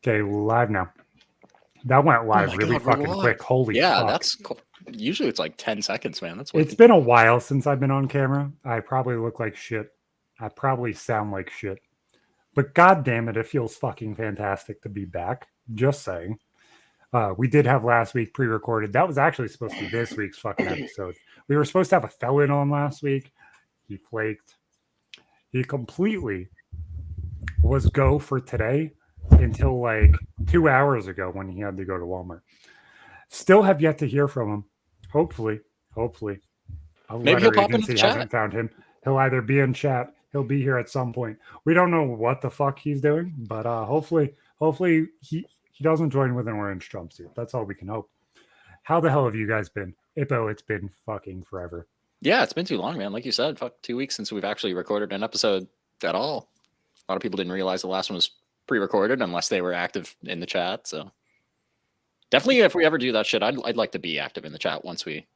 Okay, live now. That went live really God, we're fucking live. quick. Holy Yeah, fuck. that's cool. Usually it's like 10 seconds, man. That's It's wicked. been a while since I've been on camera. I probably look like shit. I probably sound like shit. But god damn it, it feels fucking fantastic to be back. Just saying. We did have last week pre-recorded. That was actually supposed to be this week's fucking episode. We were supposed to have a felon on last week. He flaked. He completely was go for today until like 2 hours ago when he had to go to Walmart. Still have yet to hear from him. Hopefully. A Maybe he'll letter pop into agency the chat. hasn't found him. He'll either be in chat, he'll be here at some point. We don't know what the fuck he's doing, but hopefully he doesn't join with an orange jumpsuit. That's all we can hope. How the hell have you guys been? Ippo, it's been fucking forever. Yeah, it's been too long, man. Like you said, fuck 2 weeks since we've actually recorded an episode at all. A lot of people didn't realize the last one was pre-recorded unless they were active in the chat. So definitely, if we ever do that shit, I'd like to be active in the chat once we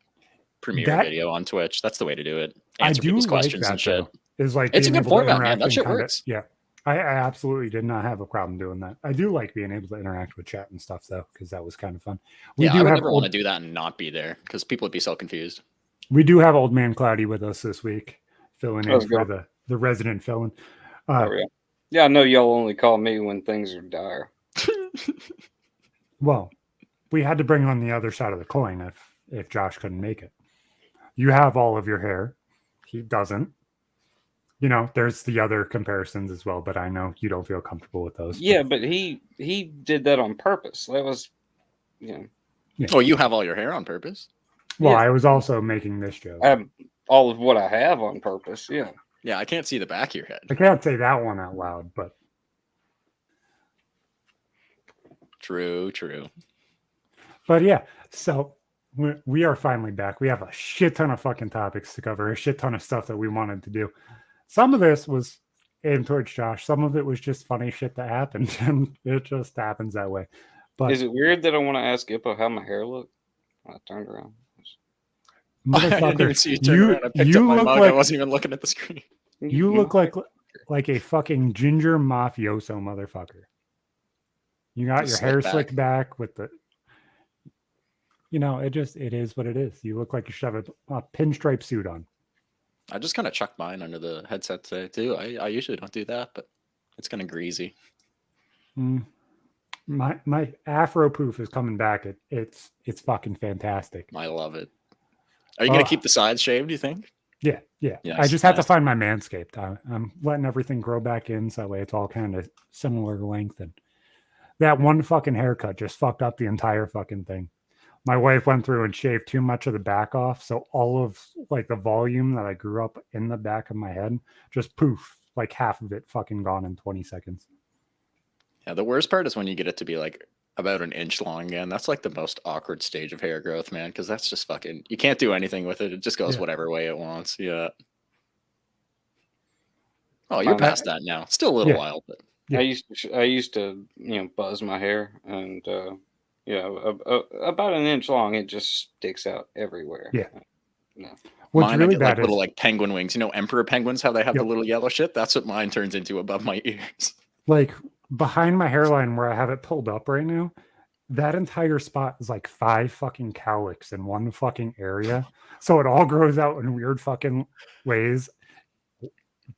premiere a video on Twitch. That's the way to do it. Answer people's questions and shit. Is like it's a good format, man. That shit kinda, works. Yeah. I absolutely did not have a problem doing that. I do like being able to interact with chat and stuff though, because that was kind of fun. I would never want to do that and not be there because people would be so confused. We do have Old Man Cloudy with us this week, filling in for the resident felon. Yeah, I know y'all only call me when things are dire. Well, we had to bring on the other side of the coin if Josh couldn't make it. You have all of your hair. He doesn't. You know, there's the other comparisons as well, but I know you don't feel comfortable with those. Yeah, but he did that on purpose. That was, Yeah. Oh, you have all your hair on purpose? Well, yeah. I was also making this joke. I have all of what I have on purpose, yeah. Yeah, I can't see the back of your head. I can't say that one out loud, but... True. But yeah, so we are finally back. We have a shit ton of fucking topics to cover, a shit ton of stuff that we wanted to do. Some of this was aimed towards Josh. Some of it was just funny shit that happened, and it just happens that way. But is it weird that I want to ask Ippo how my hair looked when I turned around? I didn't even see you turn around. I picked up my mug. I wasn't even looking at the screen. You look like a fucking ginger mafioso motherfucker. You got your hair slicked back with the... You know, it is what it is. You look like you should have a pinstripe suit on. I just kind of chucked mine under the headset today too. I usually don't do that, but it's kind of greasy. My afro poof is coming back. It's fucking fantastic. I love it. Are you gonna keep the sides shaved, do you think? Yeah. I just have to find my Manscaped. I'm letting everything grow back in, so that way it's all kind of similar length. And that one fucking haircut just fucked up the entire fucking thing. My wife went through and shaved too much of the back off, so all of like the volume that I grew up in the back of my head just poof, like half of it fucking gone in 20 seconds. Yeah, the worst part is when you get it to be like about an inch long again. That's like the most awkward stage of hair growth, man, because that's just fucking... You can't do anything with it. It just goes whatever way it wants. Yeah. Oh, you're past that now. Still a little while, but... Yeah. I used to buzz my hair, and about an inch long, it just sticks out everywhere. Yeah. No. What's mine, really I get bad like little like penguin wings. You know, emperor penguins, how they have Yep. the little yellow shit? That's what mine turns into above my ears. Like behind my hairline where I have it pulled up right now, that entire spot is like 5 fucking cowlicks in one fucking area. So it all grows out in weird fucking ways.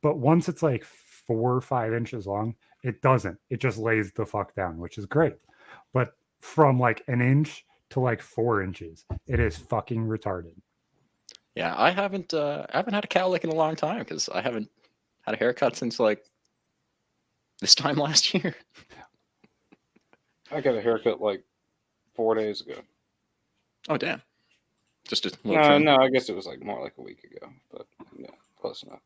But once it's like 4 or 5 inches long, it doesn't. It just lays the fuck down, which is great. But from like an inch to like 4 inches, it is fucking retarded. Yeah, I haven't had a cowlick in a long time because I haven't had a haircut since like this time last year. I got a haircut like 4 days ago. Oh damn! Just a no, I guess it was like more like a week ago, but yeah, close enough.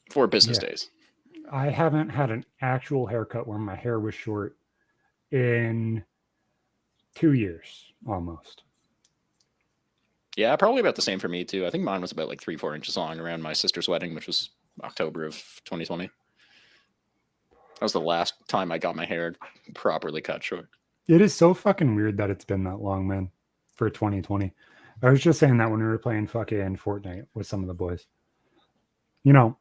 4 business days. I haven't had an actual haircut where my hair was short in 2 years almost. Yeah, probably about the same for me too. I think mine was about like 3-4 inches long around my sister's wedding, which was October of 2020. That was the last time I got my hair properly cut short. It is so fucking weird that it's been that long, man, for 2020. I was just saying that when we were playing fucking Fortnite with some of the boys. You know,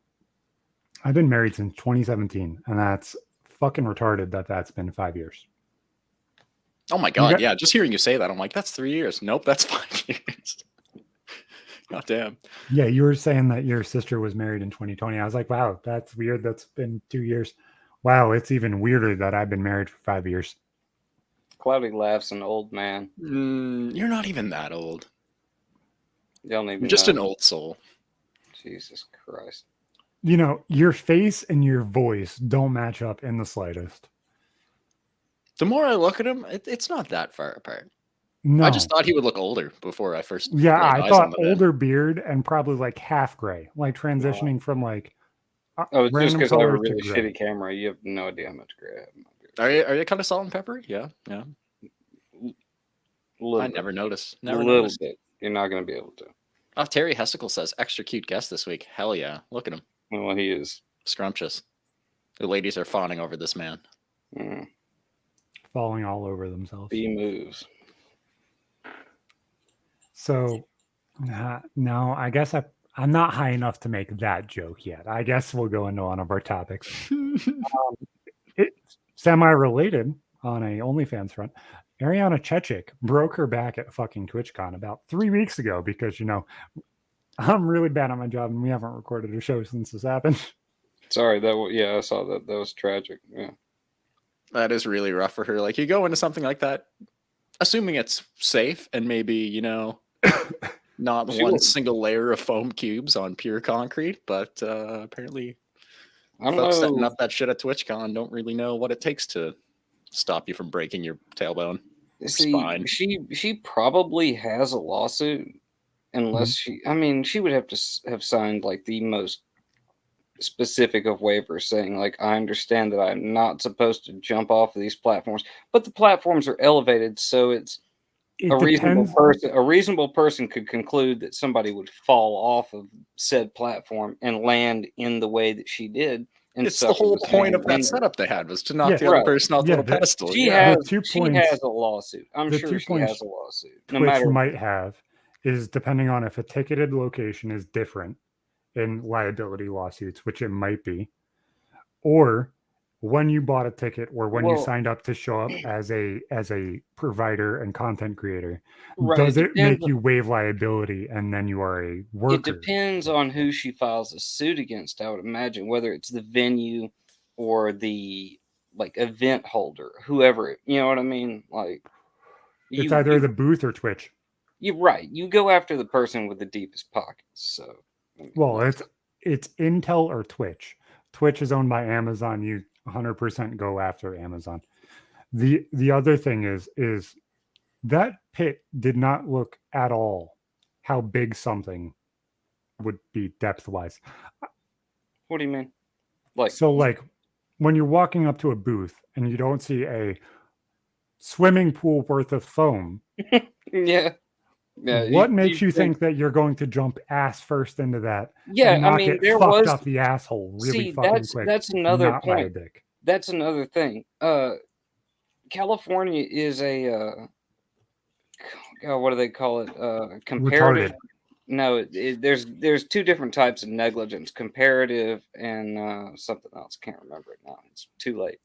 I've been married since 2017, and that's fucking retarded that that's been 5 years. Oh my god, yeah. Just hearing you say that, I'm like, that's 3 years. Nope, that's 5 years. God damn. Yeah, you were saying that your sister was married in 2020. I was like, wow, that's weird. That's been 2 years. Wow, it's even weirder that I've been married for 5 years. Cloudy laughs, an old man. You're not even that old. Don't even You're just know. an old soul. Jesus Christ. You know, your face and your voice don't match up in the slightest. The more I look at him, it's not that far apart. No. I just thought he would look older before I first Yeah, laid I eyes thought on the man. older beard and probably like half gray, like transitioning from like Oh, it's just random because I have a color to really gray. shitty camera. You have no idea how much gray I have in my beard. Are you kind of salt and peppery? Yeah. I never noticed. Never a little noticed. bit. You're not going to be able to. Oh, Terry Hesticle says extra cute guest this week. Hell yeah! Look at him. Well, he is Scrumptious. The ladies are fawning over this man. Falling all over themselves. He moves. So, no, I guess I'm not high enough to make that joke yet. I guess we'll go into one of our topics. It's semi-related on a OnlyFans front. Ariana Chechik broke her back at fucking TwitchCon about 3 weeks ago because, you know, I'm really bad at my job and we haven't recorded a show since this happened. Sorry, I saw that. That was tragic. Yeah. That is really rough for her. Like, you go into something like that, assuming it's safe and maybe, you know, not one single layer of foam cubes on pure concrete, but apparently folks setting up that shit at TwitchCon don't really know what it takes to stop you from breaking your tailbone. Spine. She probably has a lawsuit unless she would have to have signed like the most specific of waivers saying like, I understand that I'm not supposed to jump off of these platforms, but the platforms are elevated, so a reasonable person could conclude that somebody would fall off of said platform and land in the way that she did. And it's the whole point of that setup they had was to knock the other person off the little pedestal. She has a lawsuit. I'm sure she has a lawsuit. No matter might have is depending on if a ticketed location is different in liability lawsuits, which it might be, or when you bought a ticket or when you signed up to show up as a provider and content creator, does it make you waive liability and then you are a worker? It depends on who she files a suit against, I would imagine, whether it's the venue or the like event holder, whoever, you know what I mean? Like it's either the booth or Twitch. You're right. You go after the person with the deepest pockets. So well, it's Intel or Twitch. Twitch is owned by Amazon. You 100% go after Amazon. The other thing is that pit did not look at all how big something would be depth wise. What do you mean? Like when you're walking up to a booth and you don't see a swimming pool worth of foam. Yeah. What makes you think that you're going to jump ass first into that? Yeah, and not get fucked up the asshole really fucking quick. That's another point. That's another thing. California is a what do they call it? Comparative. Retarded. No, there's two different types of negligence: comparative and something else. Can't remember it now. It's too late.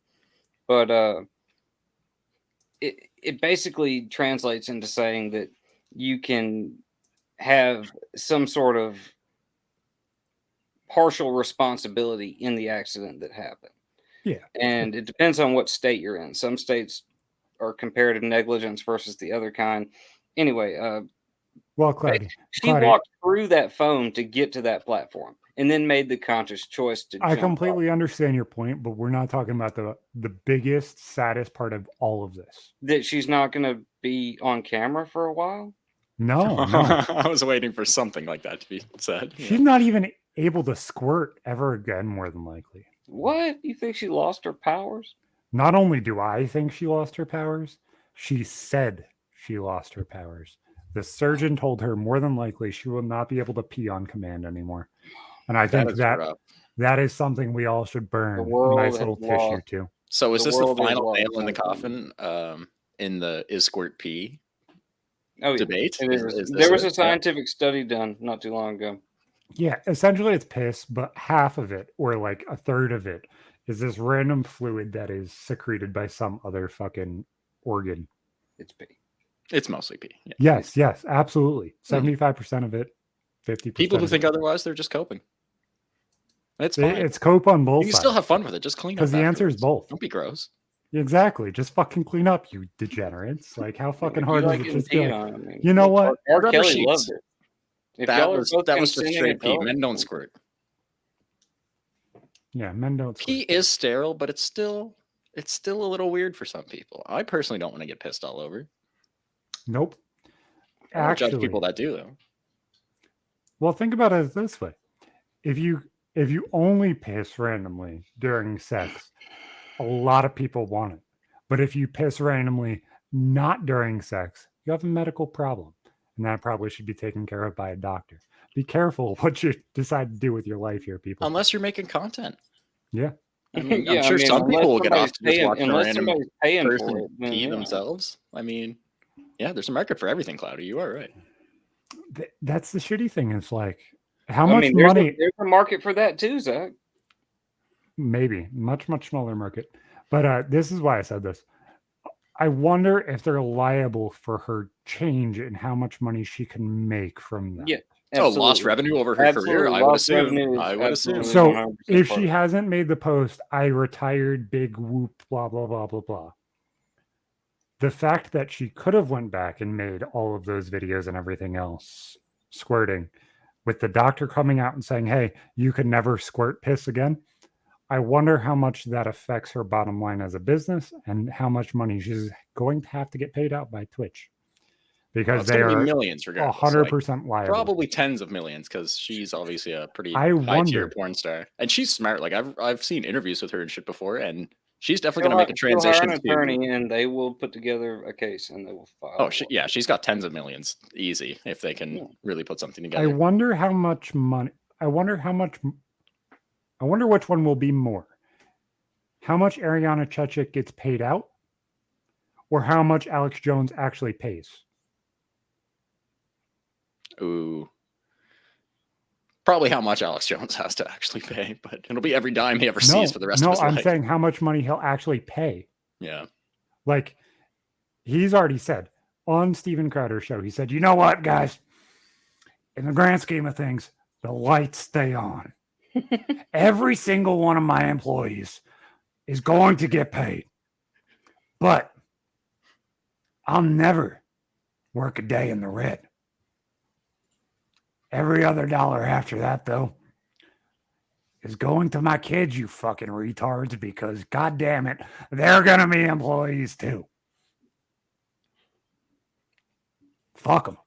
But it basically translates into saying that you can have some sort of partial responsibility in the accident that happened. Yeah. And it depends on what state you're in. Some states are comparative negligence versus the other kind. Anyway, well, Cloudy, she walked through that foam to get to that platform and then made the conscious choice to I completely understand your point, but we're not talking about the biggest, saddest part of all of this. That she's not going to be on camera for a while? No. I was waiting for something like that to be said. She's not even able to squirt ever again, more than likely. What? You think she lost her powers? Not only do I think she lost her powers, she said she lost her powers. The surgeon told her more than likely she will not be able to pee on command anymore. And I think that is something we all should burn. Nice little tissue too. So is this the final nail in the coffin in the is squirt pee debate? There was a scientific study done not too long ago. Yeah, essentially it's piss, but half of it, or like a third of it, is this random fluid that is secreted by some other fucking organ. It's pee. It's mostly pee. Yeah. Yes, absolutely. 75% of it, 50%. People who think otherwise, they're just coping. It's fine. It's cope on both You can sides. still have fun with it. Just clean up. Because the answer is afterwards. both. Don't be gross. Exactly. Just fucking clean up, you degenerates. Like, how fucking hard is it? Just be like, on? I mean, you know what? R. Rubber Kelly sheets. loved it. If That y'all are was both just consenting straight pee. adults- Men don't squirt. Yeah, men don't Pee squirt. is sterile, but it's still a little weird for some people. I personally don't want to get pissed all over. Nope. I don't judge Actually, people that do though. well, think about it this way: if you only piss randomly during sex, a lot of people want it. But if you piss randomly not during sex, you have a medical problem, and that probably should be taken care of by a doctor. Be careful what you decide to do with your life here, people. Unless you're making content. Yeah. I mean, Yeah, I'm sure some unless people will get off somebody's to just paying- watch a unless random somebody's paying for person it, then pee yeah. themselves. I mean, yeah, there's a market for everything, Cloudy. You are right. That's the shitty thing. It's like, how I much mean, there's money? there's a market for that too, Zach. Maybe much smaller market. But this is why I said this. I wonder if they're liable for her change in how much money she can make from that. Yeah. So lost absolutely. revenue over her Absolutely. career, I would Lost assume. revenue is I would assume. absolutely So 100% if part she of it. hasn't made the post, I retired, big whoop, blah blah blah blah blah. The fact that she could have went back and made all of those videos and everything else squirting, with the doctor coming out and saying, "Hey, you can never squirt piss again." I wonder how much that affects her bottom line as a business and how much money she's going to have to get paid out by Twitch, because It's they going to are be millions regardless. 100% liable. Probably tens of millions because she's obviously a pretty I high tier wonder. porn star, and she's smart. Like I've seen interviews with her and shit before, and she's definitely She'll going to make a she'll hire transition an to. attorney, and they will put together a case, and they will file. Oh, yeah, she's got tens of millions, easy, if they can Yeah. really put something I together. wonder how much money. I wonder which one will be more. How much Ariana Chechik gets paid out, or how much Alex Jones actually pays. Ooh. Probably how much Alex Jones has to actually pay, but it'll be every dime he ever sees for the rest of his I'm life. saying how much money he'll actually pay. Yeah. Like, he's already said on Steven Crowder's show, he said, "You know what, guys? In the grand scheme of things, the lights stay on. Every single one of my employees is going to get paid. But I'll never work a day in the red. Every other dollar after that, though, is going to my kids, you fucking retards, because God damn it, they're going to be employees too. Fuck them."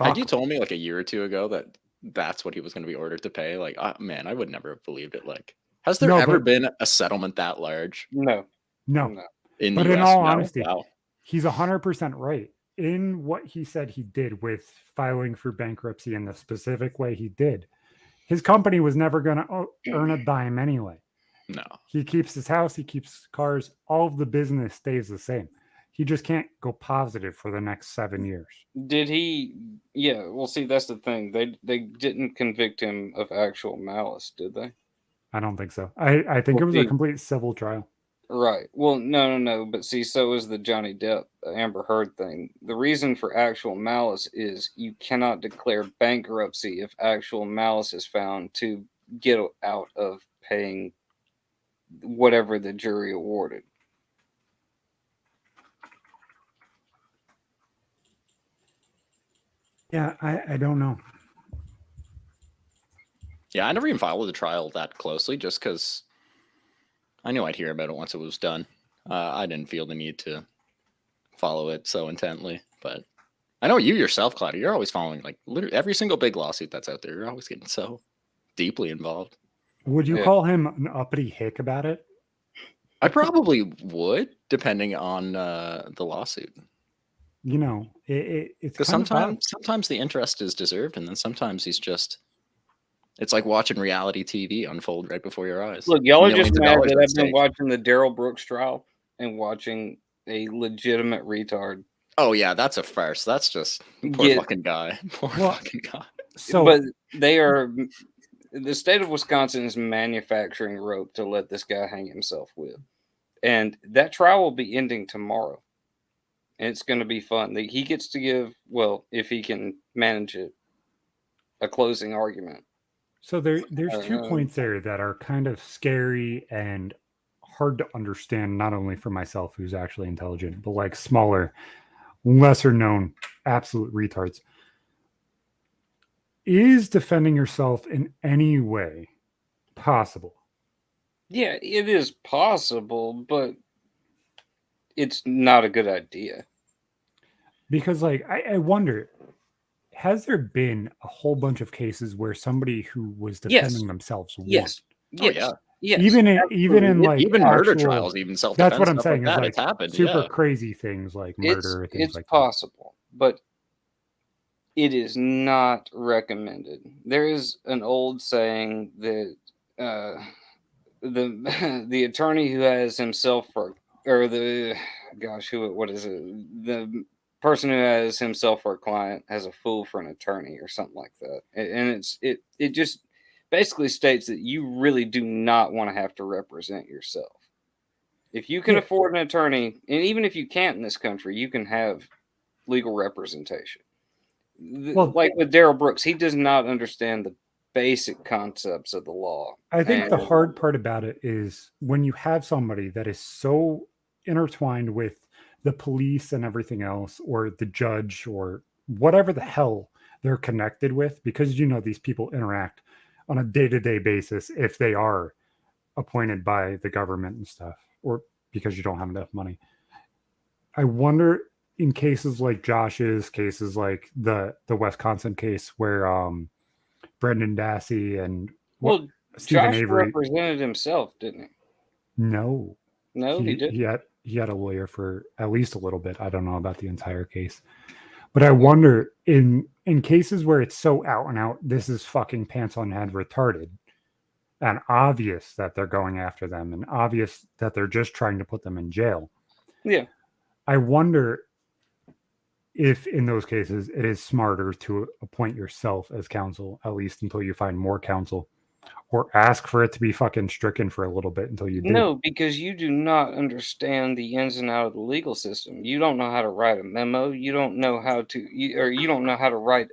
Had you told me like a year or two ago that that's what he was going to be ordered to pay, like, man, I would never have believed it. Like, has there ever been a settlement that large? No. In but the US? in all No? honesty, Wow. he's 100% right in what he said he did with filing for bankruptcy in the specific way he did. His company was never going to earn a dime anyway. No. He keeps his house, he keeps cars, all of the business stays the same. He just can't go positive for the next 7 years. Did he? Yeah. Well, see, that's the thing. They didn't convict him of actual malice, did they? I don't think so. I think it was a complete civil trial. Right. Well, no. But see, so is the Johnny Depp Amber Heard thing. The reason for actual malice is you cannot declare bankruptcy if actual malice is found to get out of paying whatever the jury awarded. Yeah, I don't know. Yeah, I never even followed the trial that closely just because I knew I'd hear about it once it was done. I didn't feel the need to follow it so intently. But I know you yourself, Claudia, you're always following like literally every single big lawsuit that's out there. You're always getting so deeply involved. Would you call him an uppity hick about it? I probably would, depending on the lawsuit. You know, it's because sometimes the interest is deserved, and then sometimes he's just. It's like watching reality TV unfold right before your eyes. Look, y'all are just mad that I've been watching the Daryl Brooks trial and watching a legitimate retard. Oh yeah, that's a farce. That's just poor fucking guy. Poor fucking guy. So, but they are. The state of Wisconsin is manufacturing rope to let this guy hang himself with, and that trial will be ending tomorrow. and it's going to be fun. He gets to give, well, if he can manage it, a closing argument. So there's 2 points there that are kind of scary and hard to understand, not only for myself, who's actually intelligent, but like smaller, lesser known, absolute retards. Is defending yourself in any way possible? Yeah, it is possible, but it's not a good idea. Because, like, I wonder, has there been a whole bunch of cases where somebody who was defending themselves won? Yes. Oh yeah. Yes. Even in like even murder actual- trials, even self-defense. That's what I'm stuff saying like is that. like It's happened. super Yeah. crazy things like murder, things It's like possible, but it is not recommended. There is an old saying that the attorney who has himself for, or the what is it? The person who has himself for a client has a fool for an attorney, or something like that. And it just basically states that you really do not want to have to represent yourself. If you can Yeah. afford an attorney, and even if you can't in this country, you can have legal representation. Well- Like with Daryl Brooks, he does not understand the basic concepts of the law. I think the And- hard part about it is when you have somebody that is so intertwined with the police and everything else, or the judge, or whatever the hell they're connected with, because these people interact on a day-to-day basis if they are appointed by the government and stuff, or because you don't have enough money. I wonder, in cases like Josh's, cases like the Wisconsin case where Brendan Dassey and well, Stephen Josh Avery. represented himself, didn't he? No, No, he did. he had a lawyer for at least a little bit. I don't know about the entire case, but I wonder in cases where it's so out and out, this is fucking pants on head retarded, and obvious that they're going after them, and obvious that they're just trying to put them in jail. Yeah. I wonder if in those cases it is smarter to appoint yourself as counsel, at least until you find more counsel, or ask for it to be fucking stricken for a little bit until you do. No, because you do not understand the ins and outs of the legal system. You don't know how to write a memo. You don't know how to, you don't know how to write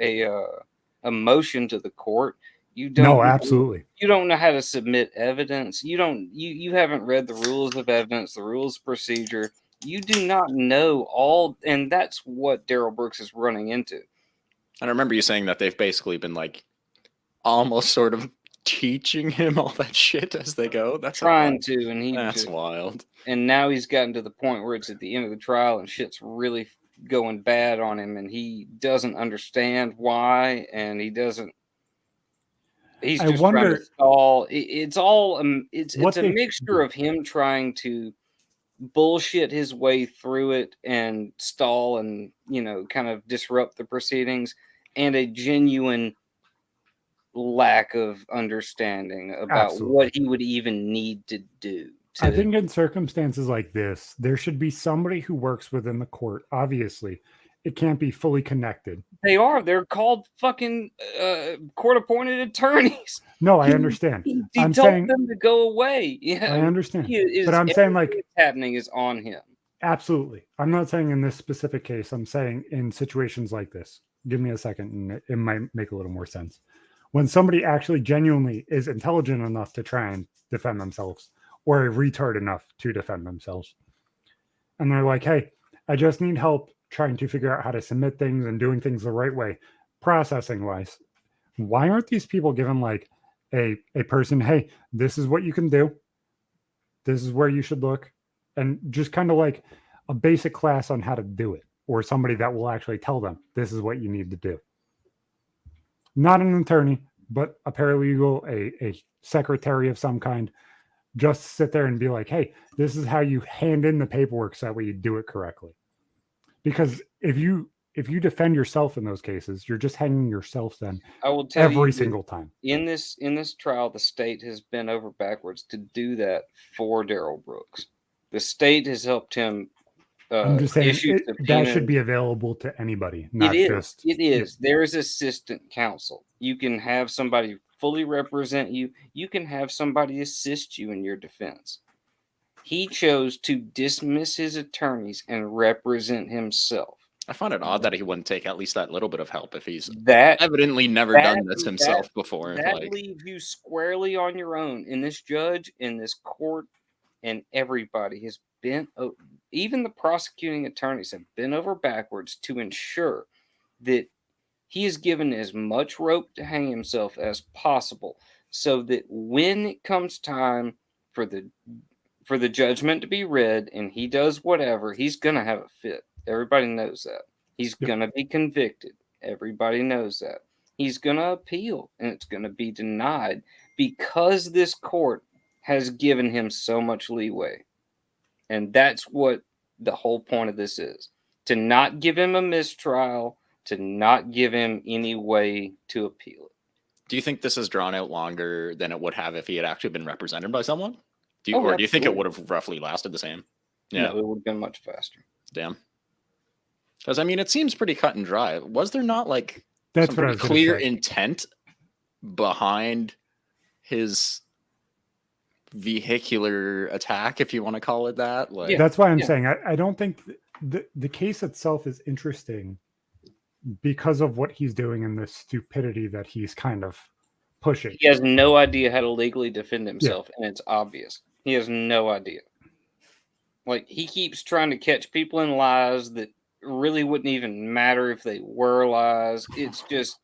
a motion to the court. You don't. No, absolutely. You don't know how to submit evidence. You haven't read the rules of evidence, the rules of procedure. You do not know all, and that's what Daryl Brooks is running into. And I remember you saying that they've basically been like almost sort of teaching him all that shit as they go. That's trying to, and that's wild. And now he's gotten to the point where it's at the end of the trial, and shit's really going bad on him, and he doesn't understand why, and he doesn't. He's just trying to stall. It's a mixture of him trying to bullshit his way through it and stall and kind of disrupt the proceedings, and a genuine lack of understanding about what he would even need to do. I think in circumstances like this, there should be somebody who works within the court. Obviously, it can't be fully connected. They're called fucking court-appointed attorneys. No, I understand. He told them to go away. Yeah, I understand. But I'm saying, like, what's happening is on him. Absolutely. I'm not saying in this specific case. I'm saying in situations like this. Give me a second, and it might make a little more sense. When somebody actually genuinely is intelligent enough to try and defend themselves, or a retard enough to defend themselves, and they're like, hey, I just need help trying to figure out how to submit things and doing things the right way, processing wise. Why aren't these people given like a person, hey, this is what you can do, this is where you should look, and just kind of like a basic class on how to do it, or somebody that will actually tell them this is what you need to do? Not an attorney, but a paralegal, a secretary of some kind. Just sit there and be like, hey, this is how you hand in the paperwork so that way you do it correctly. Because if you defend yourself in those cases, you're just hanging yourself then. I will tell every you single time. In this trial, the state has bent over backwards to do that for Daryl Brooks. The state has helped him. I'm just saying that should be available to anybody, not just. It is. There is assistant counsel. You can have somebody fully represent you. You can have somebody assist you in your defense. He chose to dismiss his attorneys and represent himself. I find it odd that he wouldn't take at least that little bit of help if he's That evidently never done this himself before. that Like, leaves you squarely on your own. And this judge and this court and everybody has been, even the prosecuting attorneys have been over backwards to ensure that he is given as much rope to hang himself as possible, so that when it comes time for the judgment to be read and he does whatever, he's gonna have a fit. Everybody knows that. He's Yep. gonna be convicted. Everybody knows that. He's gonna appeal and it's gonna be denied because this court has given him so much leeway. And that's what the whole point of this is. To not give him a mistrial, to not give him any way to appeal it. do you think this is drawn out longer than it would have if he had actually been represented by someone? Do you, Oh, or do you think it absolutely. would have roughly lasted the same? No, it would have been much faster. Damn. Because I mean, it seems pretty cut and dry. Was there not like That's some what I pretty was clear say. intent behind his vehicular attack, if you want to call it that? Like, Yeah. That's why I'm saying I don't think the case itself is interesting because of what he's doing and the stupidity that he's kind of pushing. He has no idea how to legally defend himself, and it's obvious. He has no idea. Like, he keeps trying to catch people in lies that really wouldn't even matter if they were lies. It's just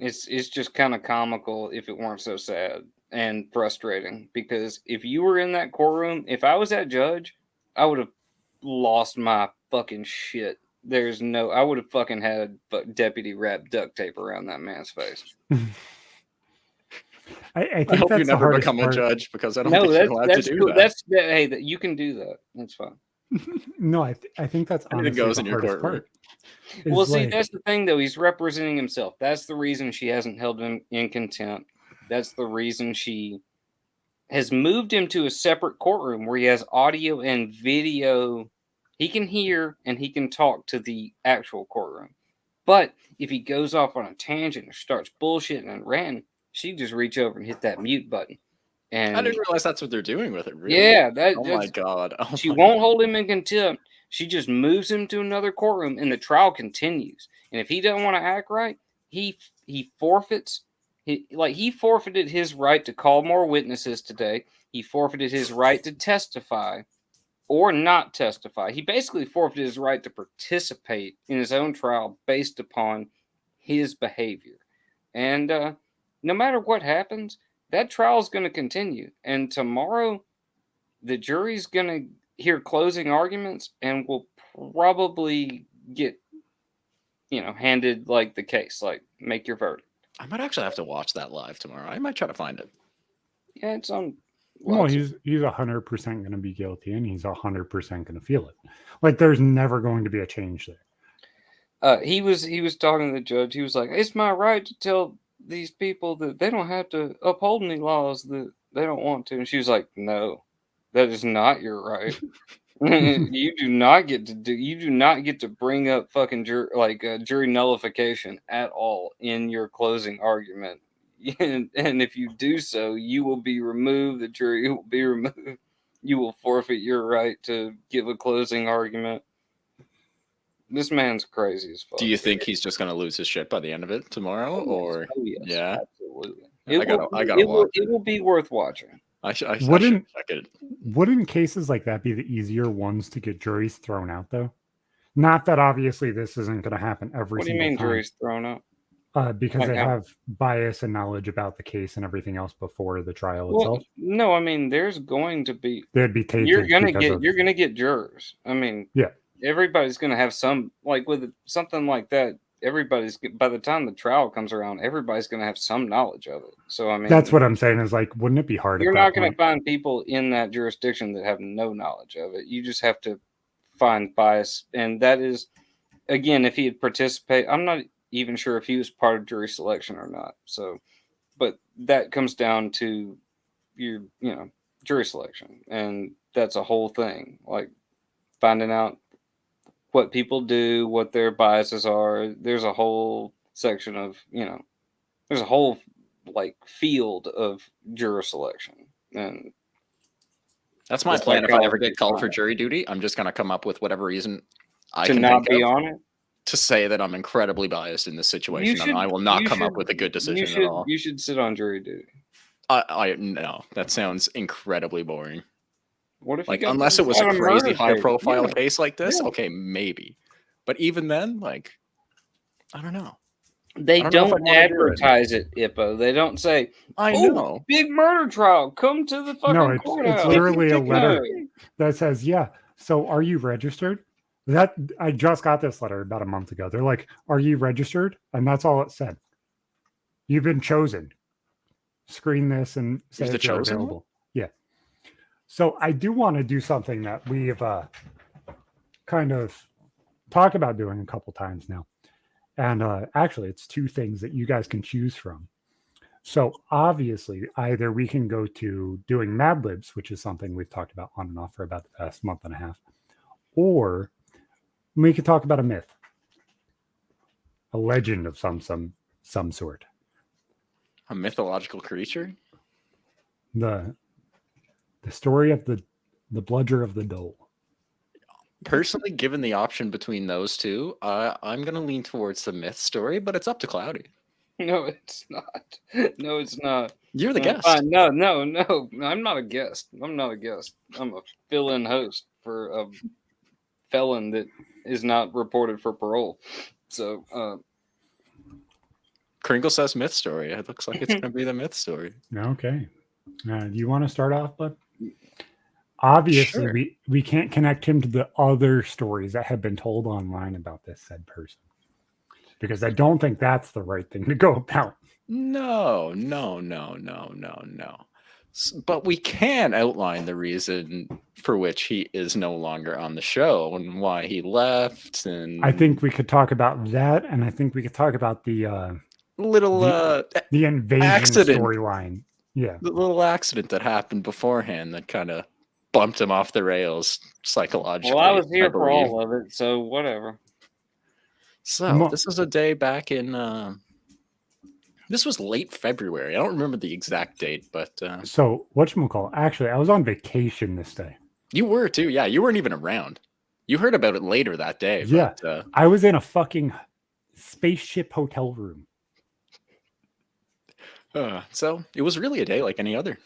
it's just kind of comical if it weren't so sad and frustrating, because if you were in that courtroom, if I was that judge, I would have lost my fucking shit. I would have fucking had deputy wrap duct tape around that man's face. I think I hope that's you the never hardest become part. a judge, because I don't No, think you're allowed to that's do cool. that. Hey, that you can do that. That's fine. No, I think that's Anything honestly goes the in your hardest courtroom. part. is Well, see, like- that's the thing, though. He's representing himself. That's the reason she hasn't held him in contempt. That's the reason she has moved him to a separate courtroom where he has audio and video. He can hear and he can talk to the actual courtroom. But if he goes off on a tangent or starts bullshitting and ranting, she just reach over and hit that mute button. And I didn't realize that's what they're doing with it. Really? yeah, Oh my god. Oh she my won't hold him in contempt. She just moves him to another courtroom, and the trial continues. And if he doesn't want to act right, he forfeits. He forfeited his right to call more witnesses today. He forfeited his right to testify or not testify. He basically forfeited his right to participate in his own trial based upon his behavior. And no matter what happens, that trial is going to continue. And tomorrow, the jury's going to hear closing arguments and will probably get, handed like the case, like make your verdict. I might actually have to watch that live tomorrow. I might try to find it. Yeah, it's on. well, he's 100% going to be guilty, and he's 100% going to feel it. Like, there's never going to be a change there. He was talking to the judge. He was like, "It's my right to tell these people that they don't have to uphold any laws that they don't want to." And she was like, "No, that is not your right. You do not get to bring up fucking jury nullification at all in your closing argument. And if you do so, you will be removed. The jury will be removed. You will forfeit your right to give a closing argument." This man's crazy as fuck. Do you think he's just going to lose his shit by the end of it tomorrow? Or yes, yeah, absolutely. I gotta watch It will be worth watching. I should Wouldn't- check it. Wouldn't cases like that be the easier ones to get juries thrown out, though? Not that obviously this isn't going to happen every What do you single mean time. jury's thrown out? Because Like they how? have bias and knowledge about the case and everything else before the trial Well, itself. no, I mean there's going to be. They'd be tainted. You're gonna because get jurors. I mean, Yeah. everybody's gonna have some, like with something like that. By the time the trial comes around, everybody's gonna have some knowledge of it. So I mean, That's what I'm saying. Is like, wouldn't it be hard? you're at not that gonna point? find people in that jurisdiction that have no knowledge of it. You just have to find bias, and that is, again, if he had participated. I'm not even sure if he was part of jury selection or not. So, but that comes down to your, jury selection, and that's a whole thing. Like finding out what people do, what their biases are. There's a whole section of, there's a whole like field of juror selection, and That's my Just plan. like If I how ever get it's called for fine. jury duty, I'm just gonna come up with whatever reason I to can not think be of on it. to say that I'm incredibly biased in this situation, and I will not come up with a good decision at all. You should sit on jury duty. No, that sounds incredibly boring. What if you Like, got unless it was a got crazy murder high case? profile Yeah. case like this, Yeah. okay, maybe. But even then, like, I don't know. They I don't know if don't I'd wanna do it. advertise it, Ippo. They don't say, I "Oh, know. big murder trial, come to the fucking No, it's courthouse." literally a No. letter that says, "Yeah, so are you registered?" That I just got this letter about a month ago. They're like, "Are you registered?" And that's all it said. You've been chosen. Screen this and say You're the if you're chosen one? available. Yeah. So I do want to do something that we've kind of talked about doing a couple times now. And actually, it's two things that you guys can choose from. So obviously, either we can go to doing Mad Libs, which is something we've talked about on and off for about the past month and a half, or we could talk about a myth, a legend of some sort. A mythological creature? The story of the bludger of the dole. Personally, given the option between those two, I'm gonna lean towards the myth story, but it's up to Cloudy. No, it's not. No, it's not. You're the guest. Fine. No. I'm not a guest. I'm not a guest. I'm a fill-in host for a felon that is not reported for parole. So, Kringle says myth story. It looks like it's gonna be the myth story. Okay. Do you want to start off, bud? Obviously, Sure. we can't connect him to the other stories that have been told online about this said person, because I don't think that's the right thing to go about. No. But we can outline the reason for which he is no longer on the show and why he left. And I think we could talk about that, and I think we could talk about the little the invasion accident. storyline. Yeah, the little accident that happened beforehand that kind of bumped him off the rails psychologically. well, I was here for believe. all of it, so whatever. So this was a day back in. This was late February. I don't remember the exact date, but so whatchamacallit? Actually, I was on vacation this day. you were too. Yeah, you weren't even around. You heard about it later that day. Yeah, but, I was in a fucking spaceship hotel room. So it was really a day like any other.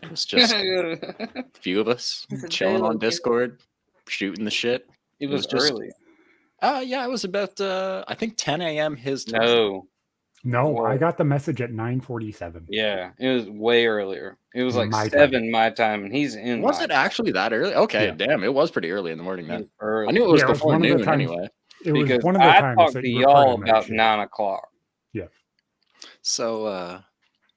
It was just a few of us It's a chilling day on like Discord, shooting the shit. It was just early. Yeah, it was about I think 10 a.m. his time. No, Well, I got the message at 9:47. Yeah, it was way earlier. It was like My 7 my time, and he's in. Was it actually that early? Okay, Yeah. damn, it was pretty early in the morning It then. was early. I knew it was Yeah, it was before one of the noon times- anyway. It was because one of the I times talked that to you y'all recorded night about shift. 9 o'clock. So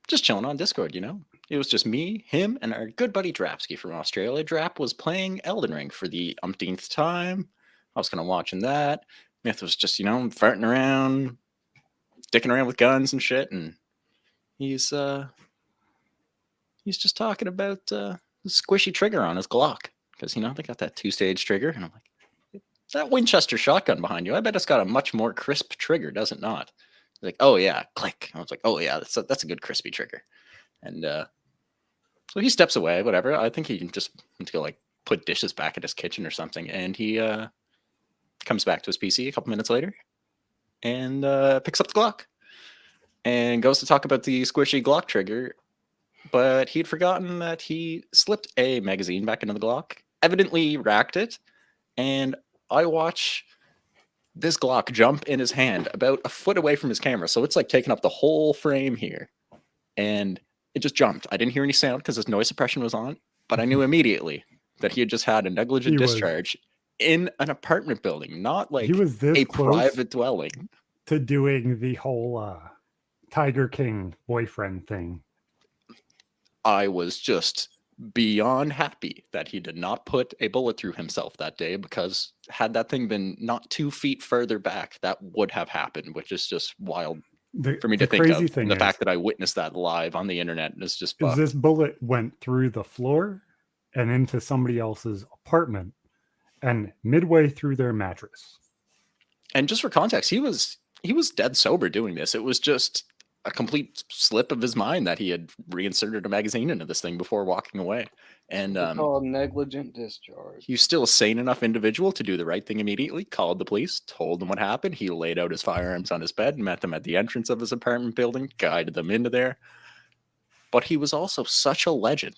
just chilling on Discord, you know. It was just me, him, and our good buddy Drapsky from Australia. Drap was playing Elden Ring for the umpteenth time. I was kind of watching that. Myth was just, you know, farting around, dicking around with guns and shit, and he's just talking about the squishy trigger on his Glock. Because, you know, they got that 2-stage trigger, and I'm like, that Winchester shotgun behind you, I bet it's got a much more crisp trigger, does it not? He's like, oh yeah, click. I was like, oh yeah, that's a good crispy trigger. And so he steps away, whatever. I think he just went to go like put dishes back at his kitchen or something. And he comes back to his PC a couple minutes later and picks up the Glock and goes to talk about the squishy Glock trigger. But he'd forgotten that he slipped a magazine back into the Glock, evidently racked it. And I watch this Glock jump in his hand about a foot away from his camera. So it's like taking up the whole frame here. And it just jumped. I didn't hear any sound because his noise suppression was on, but I knew immediately that he had just had a negligent discharge in an apartment building, not like He was this a close private dwelling. to doing the whole Tiger King boyfriend thing. I was just beyond happy that he did not put a bullet through himself that day, because had that thing been not 2 feet further back, that would have happened, which is just wild for me to think of. And the fact that I witnessed that live on the internet is just fucked. This bullet went through the floor and into somebody else's apartment and midway through their mattress. And just for context, he was dead sober doing this. It was just a complete slip of his mind that he had reinserted a magazine into this thing before walking away. And It's called negligent discharge. he was still a sane enough individual to do the right thing immediately, called the police, told them what happened. He laid out his firearms on his bed, met them at the entrance of his apartment building, guided them into there. But he was also such a legend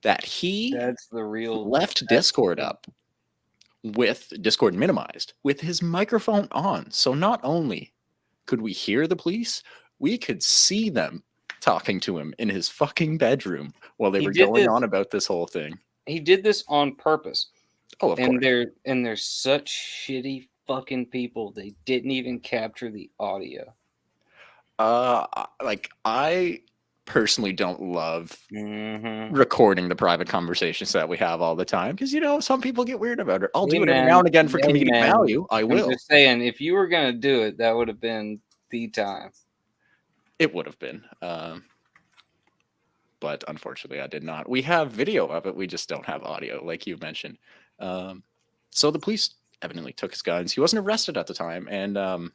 that he That's the real left Discord up with Discord minimized, with his microphone on. So not only could we hear the police, we could see them talking to him in his fucking bedroom while they were going on about this whole thing. He did this on purpose. Oh, of course. They're such shitty fucking people. They didn't even capture the audio. Like, I personally don't love recording the private conversations that we have all the time because, you know, some people get weird about it. I'll do it every now and again for comedic value. I will. I'm just saying, if you were gonna do it, that would have been the time. It would have been. But unfortunately, I did not. We have video of it. We just don't have audio, like you mentioned. So the police evidently took his guns. He wasn't arrested at the time, and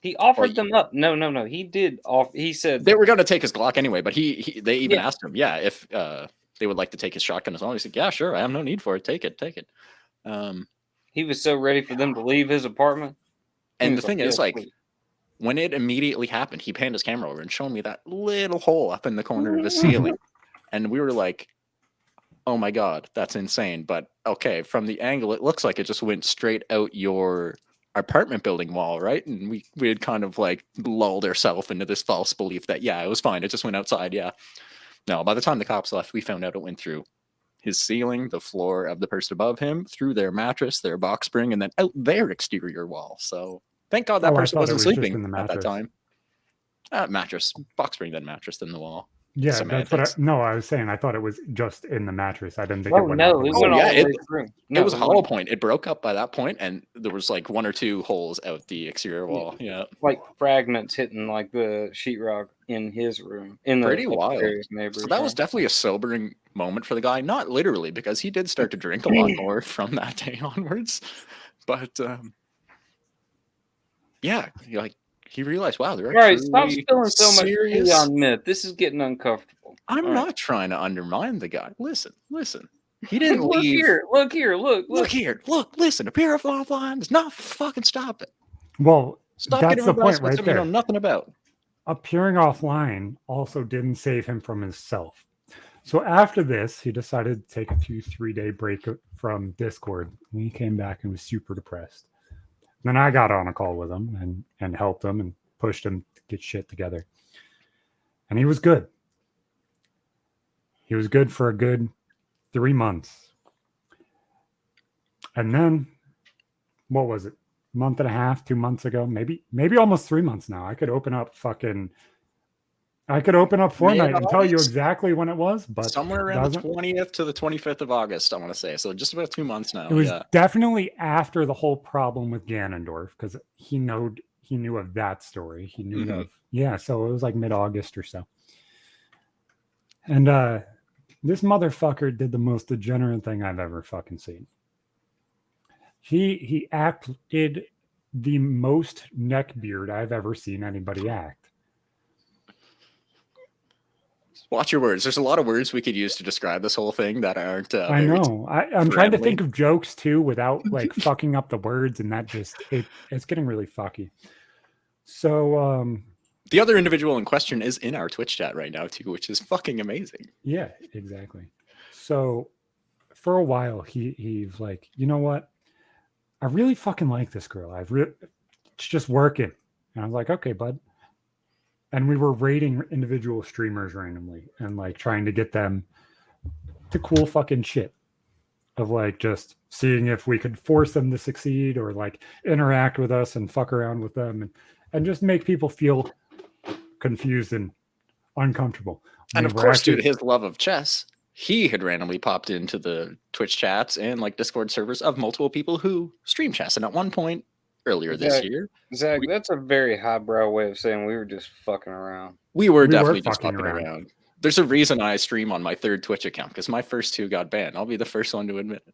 he offered them up. No. He did. He said they were going to take his Glock anyway. But they even asked him, if they would like to take his shotgun as well. He said, "Yeah, sure. I have no need for it. Take it. He was so ready for them to leave his apartment. And the thing is, like, when it immediately happened, he panned his camera over and showed me that little hole up in the corner of the ceiling. And we were like, oh my God, that's insane. But okay, from the angle, it looks like it just went straight out your apartment building wall, right? And we had kind of like lulled ourselves into this false belief that, yeah, it was fine. It just went outside. Yeah. No, by the time the cops left, we found out it went through his ceiling, the floor of the person above him, through their mattress, their box spring, and then out their exterior wall. So thank God that person wasn't sleeping at that time. Mattress, box spring, then mattress, then the wall. Yeah, Semantics. that's what I was saying. I thought it was just in the mattress. I didn't think it went out the wall. It was a hollow point. It broke up by that point, and there was like 1 or 2 holes out the exterior wall. Yeah, like fragments hitting like the sheetrock in his room. In the pretty wild. Neighbors, so that was definitely a sobering moment for the guy. Not literally, because he did start to drink a lot more from that day onwards. But yeah, like he realized, wow, they're right. Stop spilling so much tea on myth. This is getting uncomfortable. I'm not trying to undermine the guy. Listen. He didn't look leave. Look here. Listen. Appear offline does not fucking stop it. Well, stop that's the point right there. You know nothing about. Appearing offline also didn't save him from himself. So after this, he decided to take a 2-3 day break from Discord. And he came back and was super depressed. Then I got on a call with him and helped him and pushed him to get shit together. And he was good. He was good for a good 3 months. And then, what was it? A month and a half, 2 months ago, maybe almost 3 months now. I could open up Fortnite and tell you exactly when it was, but somewhere around the 20th to the 25th of August, I want to say. So just about 2 months now. It was definitely after the whole problem with Ganondorf, because he knew of that story. He knew of so it was like mid-August or so. And this motherfucker did the most degenerate thing I've ever fucking seen. He acted the most neckbeard I've ever seen anybody act. Watch your words. There's a lot of words we could use to describe this whole thing that aren't. I know. I'm trying to think of jokes too without like fucking up the words, and that just it's getting really fucky. So the other individual in question is in our Twitch chat right now too, which is fucking amazing. Yeah, exactly. So for a while, he's like, you know what? I really fucking like this girl. It's just working. And I was like, okay, bud. And we were rating individual streamers randomly and like trying to get them to cool fucking shit of like just seeing if we could force them to succeed or like interact with us and fuck around with them and just make people feel confused and uncomfortable. And of course, due to his love of chess, he had randomly popped into the Twitch chats and like Discord servers of multiple people who stream chess. And at one point earlier this year, Zach, that's a very highbrow way of saying we were just fucking around. We were definitely just fucking around. There's a reason I stream on my 3rd Twitch account because my first 2 got banned. I'll be the first one to admit it.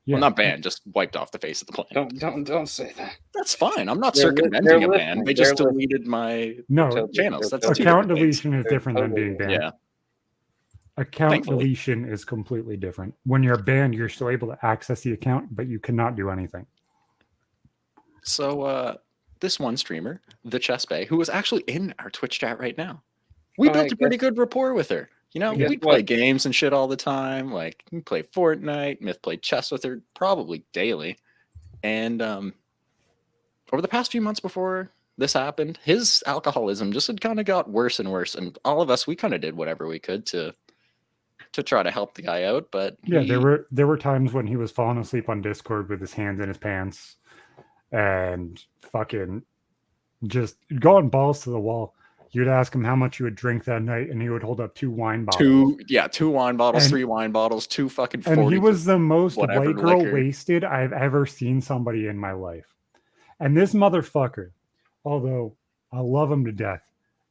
Yeah. Well, not banned, just wiped off the face of the planet. Don't say that. That's fine. I'm not They're circumventing a ban. listening. They just They're deleted my No, channels. That's two account different things. deletion is They're different than being totally- banned. Yeah. Account Thankfully. deletion is completely different. When you're banned, you're still able to access the account, but you cannot do anything. So this one streamer, the Chess Bay, who was actually in our Twitch chat right now, we Oh, built hey, a pretty good rapport with her. You know, Guess we play what? games and shit all the time. Like we play Fortnite. Myth played chess with her probably daily. And over the past few months before this happened, his alcoholism just had kind of got worse and worse. And all of us, we kind of did whatever we could to try to help the guy out. But Yeah, there were times when he was falling asleep on Discord with his hands in his pants and fucking just going balls to the wall. You'd ask him how much you would drink that night, and he would hold up 2 wine bottles. two wine bottles, And- 3 wine bottles, 2 fucking 40. And he was the most whatever white girl liquor. wasted I've ever seen somebody in my life. And this motherfucker, although I love him to death,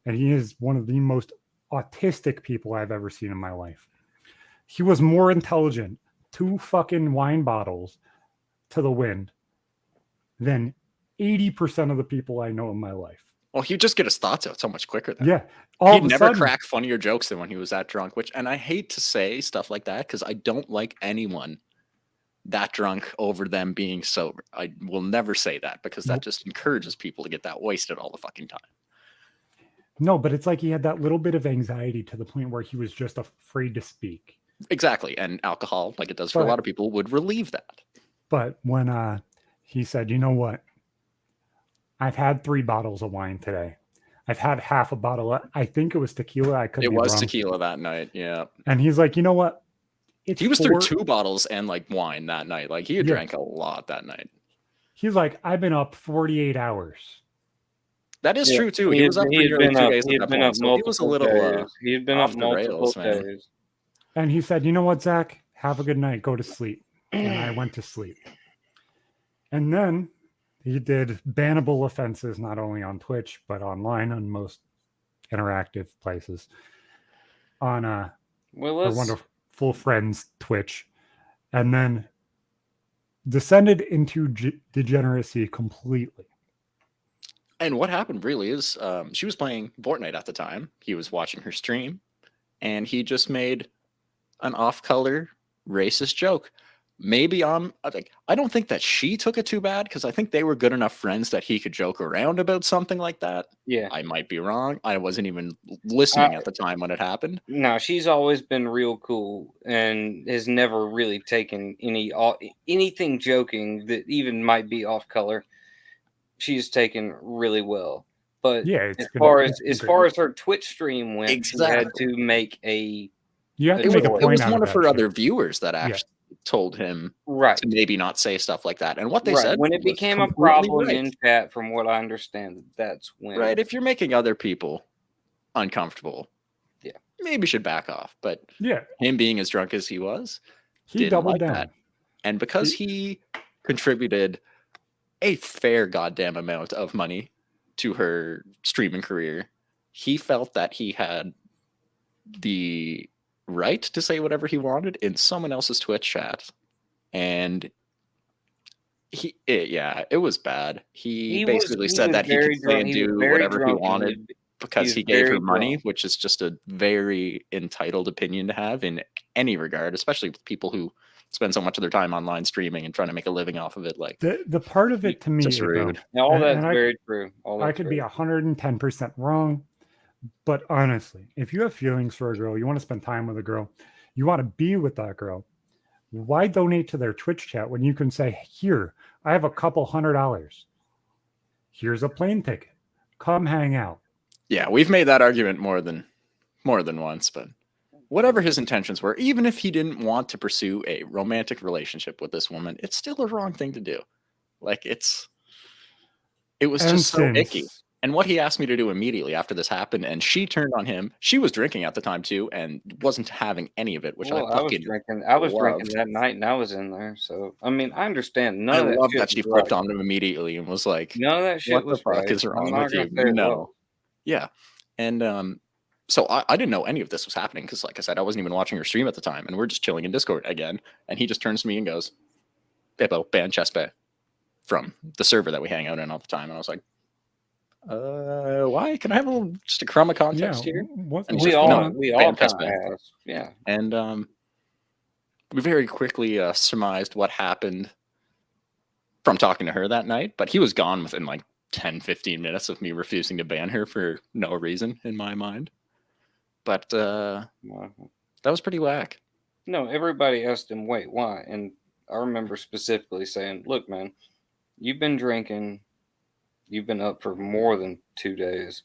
and he is one of the most autistic people I've ever seen in my life, he was more intelligent, 2 fucking wine bottles to the wind, than 80% of the people I know in my life. Well, he'd just get his thoughts out so much quicker. Yeah. All He'd of a never sudden, crack funnier jokes than when he was that drunk, and I hate to say stuff like that because I don't like anyone that drunk over them being sober. I will never say that because that just encourages people to get that wasted all the fucking time. No, but it's like he had that little bit of anxiety to the point where he was just afraid to speak. Exactly. And alcohol, like it does for a lot of people, would relieve that. But when he said, you know what? I've had 3 bottles of wine today. I've had half a bottle. I think it was tequila. I could be It was wrong. tequila that night. Yeah. And he's like, you know what? He was through 2 bottles and like wine that night. Like he had drank a lot that night. He's like, I've been up 48 hours. That is true too. He was up for nearly 2 days at that point. So he was a little he had been up multiple days. And he said, you know what, Zach? Have a good night. Go to sleep. And I went to sleep. And then he did bannable offenses, not only on Twitch, but online on most interactive places. On our wonderful friends Twitch. And then descended into degeneracy completely. And what happened really is she was playing Fortnite at the time. He was watching her stream. And he just made an off-color racist joke. Maybe I don't think that she took it too bad because I think they were good enough friends that he could joke around about something like that. Yeah. I might be wrong. I wasn't even listening at the time when it happened. No, she's always been real cool and has never really taken anything joking that even might be off color. She's taken really well. But yeah, as far as her Twitch stream went, she had to make a it was one of her other viewers that actually told him to maybe not say stuff like that. And what they said when it became a problem in chat, from what I understand, that's when if you're making other people uncomfortable, maybe should back off. But him being as drunk as he was, he doubled down. That. And because he contributed a fair goddamn amount of money to her streaming career, he felt that he had the right to say whatever he wanted in someone else's Twitch chat. And it was bad. He basically said that he could say and do whatever he wanted because he gave her money, which is just a very entitled opinion to have in any regard, especially with people who spend so much of their time online streaming and trying to make a living off of it. Like the part of it to me, just rude. All that's very true. I could be 110% wrong, but honestly, if you have feelings for a girl, you want to spend time with a girl, you want to be with that girl, why donate to their Twitch chat when you can say, here, I have a couple $100. Here's a plane ticket. Come hang out. Yeah, we've made that argument more than once, but whatever his intentions were, even if he didn't want to pursue a romantic relationship with this woman, it's still a wrong thing to do. Like it was just so icky. And what he asked me to do immediately after this happened, and she turned on him. She was drinking at the time too, and wasn't having any of it, which I fucking drinking. I was drinking that night, and I was in there. So I mean, I understand. I love that she flipped on him immediately and was like, "None of that shit what was the fuck is wrong with you?" No, yeah, and so I didn't know any of this was happening because, like I said, I wasn't even watching her stream at the time, and we're just chilling in Discord again. And he just turns to me and goes, Ippo banned Chest Bay from the server that we hang out in all the time. And I was like, why? Can I have just a crumb of context here? What, And he's We just, all no, kind Chest of Bay. asked. Yeah. And we very quickly surmised what happened from talking to her that night, but he was gone within like 10, 15 minutes of me refusing to ban her for no reason in my mind. But that was pretty whack. No, everybody asked him, wait, why? And I remember specifically saying, look, man, you've been drinking. You've been up for more than 2 days.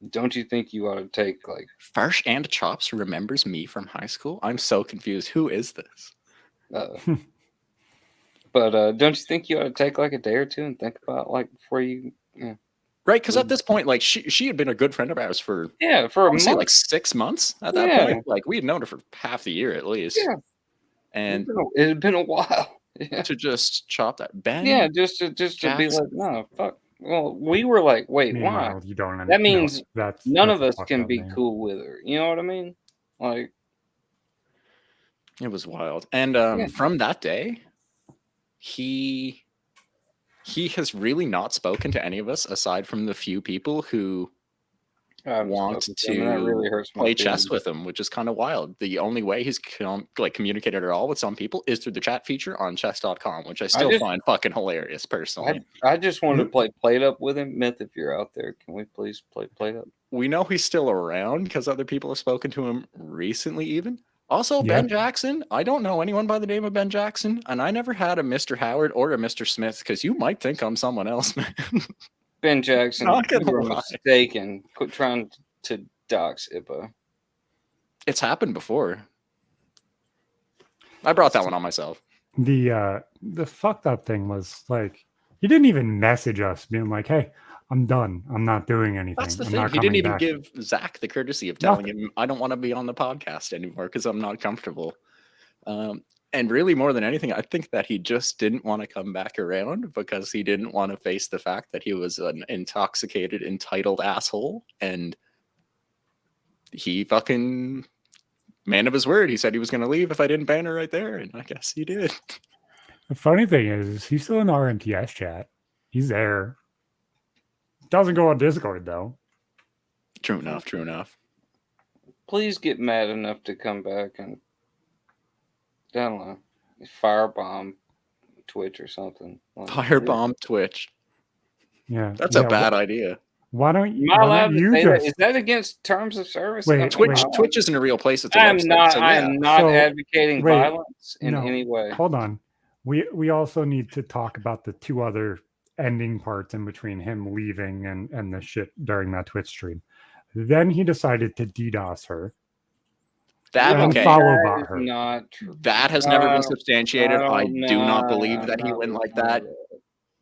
Don't you think you ought to take like Farsh and Chops remembers me from high school? I'm so confused. Who is this? But don't you think you ought to take like a day or two and think about like before you Right, because at this point, like she had been a good friend of ours for for a honestly, month. like 6 months at that point. Like we had known her for half the year at least. Yeah. And it had been a while. Yeah. to just chop that Ben. Yeah, just to be like, no, fuck. Well, we were like, wait, why? Meanwhile, you don't. That means that's none that's of a us fucked can up be name. cool with her. You know what I mean? Like, It was wild. And from that day, he has really not spoken to any of us aside from the few people who want that really hurts my play chess feelings. with him, which is kind of wild. The only way he's communicated at all with some people is through the chat feature on chess.com, which I still find fucking hilarious personally. I just wanted to play Plate Up with him. Myth, if you're out there, can we please play Plate Up? We know he's still around because other people have spoken to him recently even. Also, Ben Jackson. I don't know anyone by the name of Ben Jackson, and I never had a Mr. Howard or a Mr. Smith because you might think I'm someone else, man. Ben Jackson, Not you gonna were lie. mistaken. Quit trying to dox Ippo. It's happened before. I brought that one on myself. The fucked up thing was like he didn't even message us being like, "Hey, I'm done. I'm not doing anything." That's the I'm thing. not He didn't coming even back." give Zach the courtesy of telling him, I don't want to be on the podcast anymore because I'm not comfortable. And really, more than anything, I think that he just didn't want to come back around because he didn't want to face the fact that he was an intoxicated, entitled asshole. And he fucking, man of his word, he said he was going to leave if I didn't ban her right there. And I guess he did. The funny thing is, he's still in the RMTS chat. He's there. Doesn't go on Discord though. True enough. True enough. Please get mad enough to come back and, I don't know, firebomb Twitch or something. Like, Firebomb Twitch. Yeah, That's a bad idea. Why don't you? Am I Why allowed don't to you say just? that? Is that against terms of service? Wait, Twitch isn't a real place. It's a I am website, not. so I yeah. am not advocating violence in no, any way. Hold on. We also need to talk about the two other ending parts in between him leaving and the shit during that Twitch stream. Then he decided to DDoS her. That and okay. follow bot her. Not true. That has never been substantiated. I do not believe I'm that he not went like listening that. to that.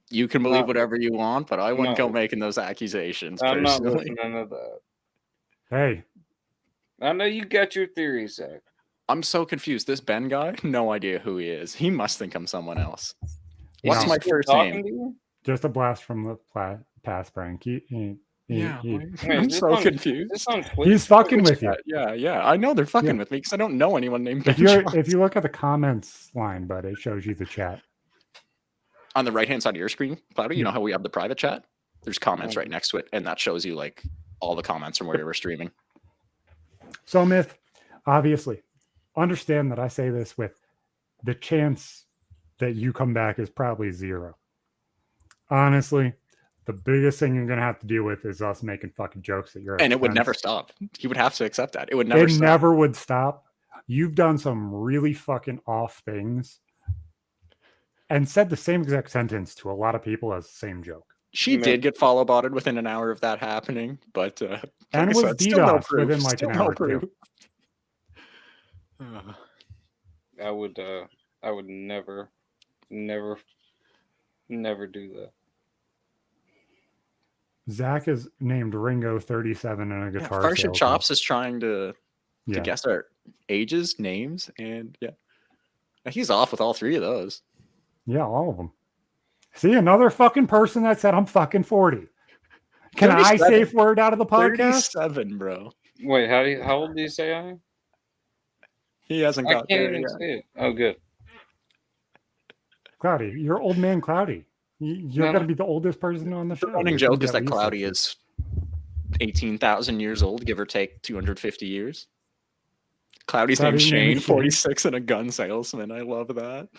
You can believe whatever you want, but I wouldn't No. go making those accusations I'm not personally. listening to that. Hey, I know you got your theories, Zach. I'm so confused. This Ben guy, no idea who he is. He must think I'm someone else. Is What's he my still first talking name? to you? just a blast from the past, Frank. I'm so confused. Is this on Twitch? He's fucking with you. Yeah. I know they're fucking with me because I don't know anyone named Ben. If you look at the comments line, bud, it shows you the chat. On the right-hand side of your screen, Cloudy, you know how we have the private chat? There's comments right next to it, and that shows you like all the comments from where we're streaming. So, Myth, obviously, understand that I say this with the chance that you come back is probably 0. Honestly, the biggest thing you're going to have to deal with is us making fucking jokes at your And it would expense. never stop. He would have to accept that. It would never stop. Never would stop. You've done some really fucking off things and said the same exact sentence to a lot of people as the same joke. She did get follow botted within an hour of that happening, but and was DDoS within like an hour or two. I would never do that. Zach is named Ringo 37 in a guitar. Farsh and Chops is trying to Yeah. guess our ages, names, and yeah. He's off with all three of those. Yeah, all of them. See, another fucking person that said I'm fucking 40. Can I 37. safe word out of the podcast? 37, bro. Wait, how old do you say I am? He hasn't I got can't there even yet. see it. Oh, good. Cloudy, you're old man Cloudy. You're No. going to be the oldest person on the show. The running There's gonna joke be is at that least Cloudy 60. is 18,000 years old, give or take 250 years. Cloudy's named Cloudy's name Shane, is Shane. 46 and a gun salesman. I love that.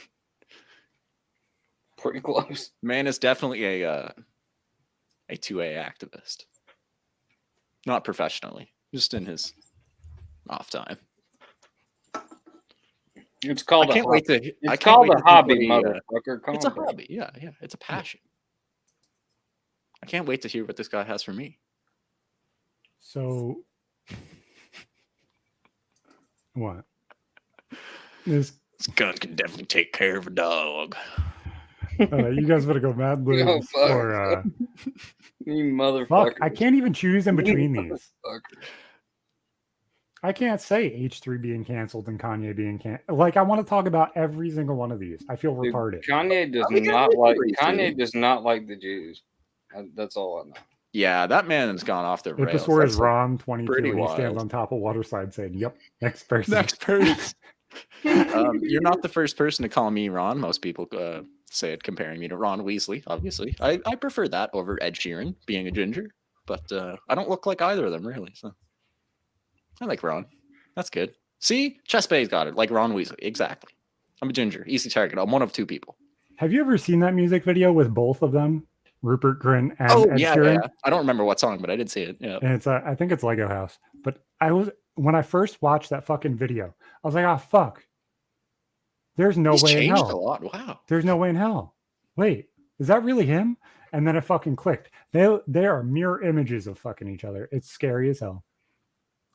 Pretty close. Man is definitely a 2A activist. Not professionally, just in his off time. It's called I can't wait to. It's I can't called wait a to see hobby, what he, motherfucker. Calm it's a down. hobby. Yeah. It's a passion. I can't wait to hear what this guy has for me. So, what? This gun can definitely take care of a dog. you guys better go Mad Libs fuck. or You motherfucker. fuck. I can't even choose in between these. Motherfucker. I can't say H3 being canceled and Kanye being canceled. Like, I want to talk about every single one of these. I feel Dude, retarded. Kanye does we got not like Liberty, Kanye dude. does not like the Jews. That's all I know. Yeah, that man has gone off the rails. Ipasaur is That's like Ron 22. pretty And he stands wild. on top of waterside saying, "Yep, next person." next person. You're not the first person to call me Ron. Most people say it comparing me to Ron Weasley, obviously. I prefer that over Ed Sheeran being a ginger, but I don't look like either of them, really. So I like Ron. That's good. See? Chess Bay's got it, like Ron Weasley. Exactly. I'm a ginger. Easy target. I'm one of two people. Have you ever seen that music video with both of them, Rupert Grint and Ed Sheeran? Yeah. I don't remember what song, but I did see it. Yeah. And it's I think it's Lego House. But when I first watched that fucking video, I was like, "Oh fuck, there's no He's way in changed a hell. lot. Wow. There's no way in hell. Wait, is that really him?" And then it fucking clicked. They are mirror images of fucking each other. It's scary as hell.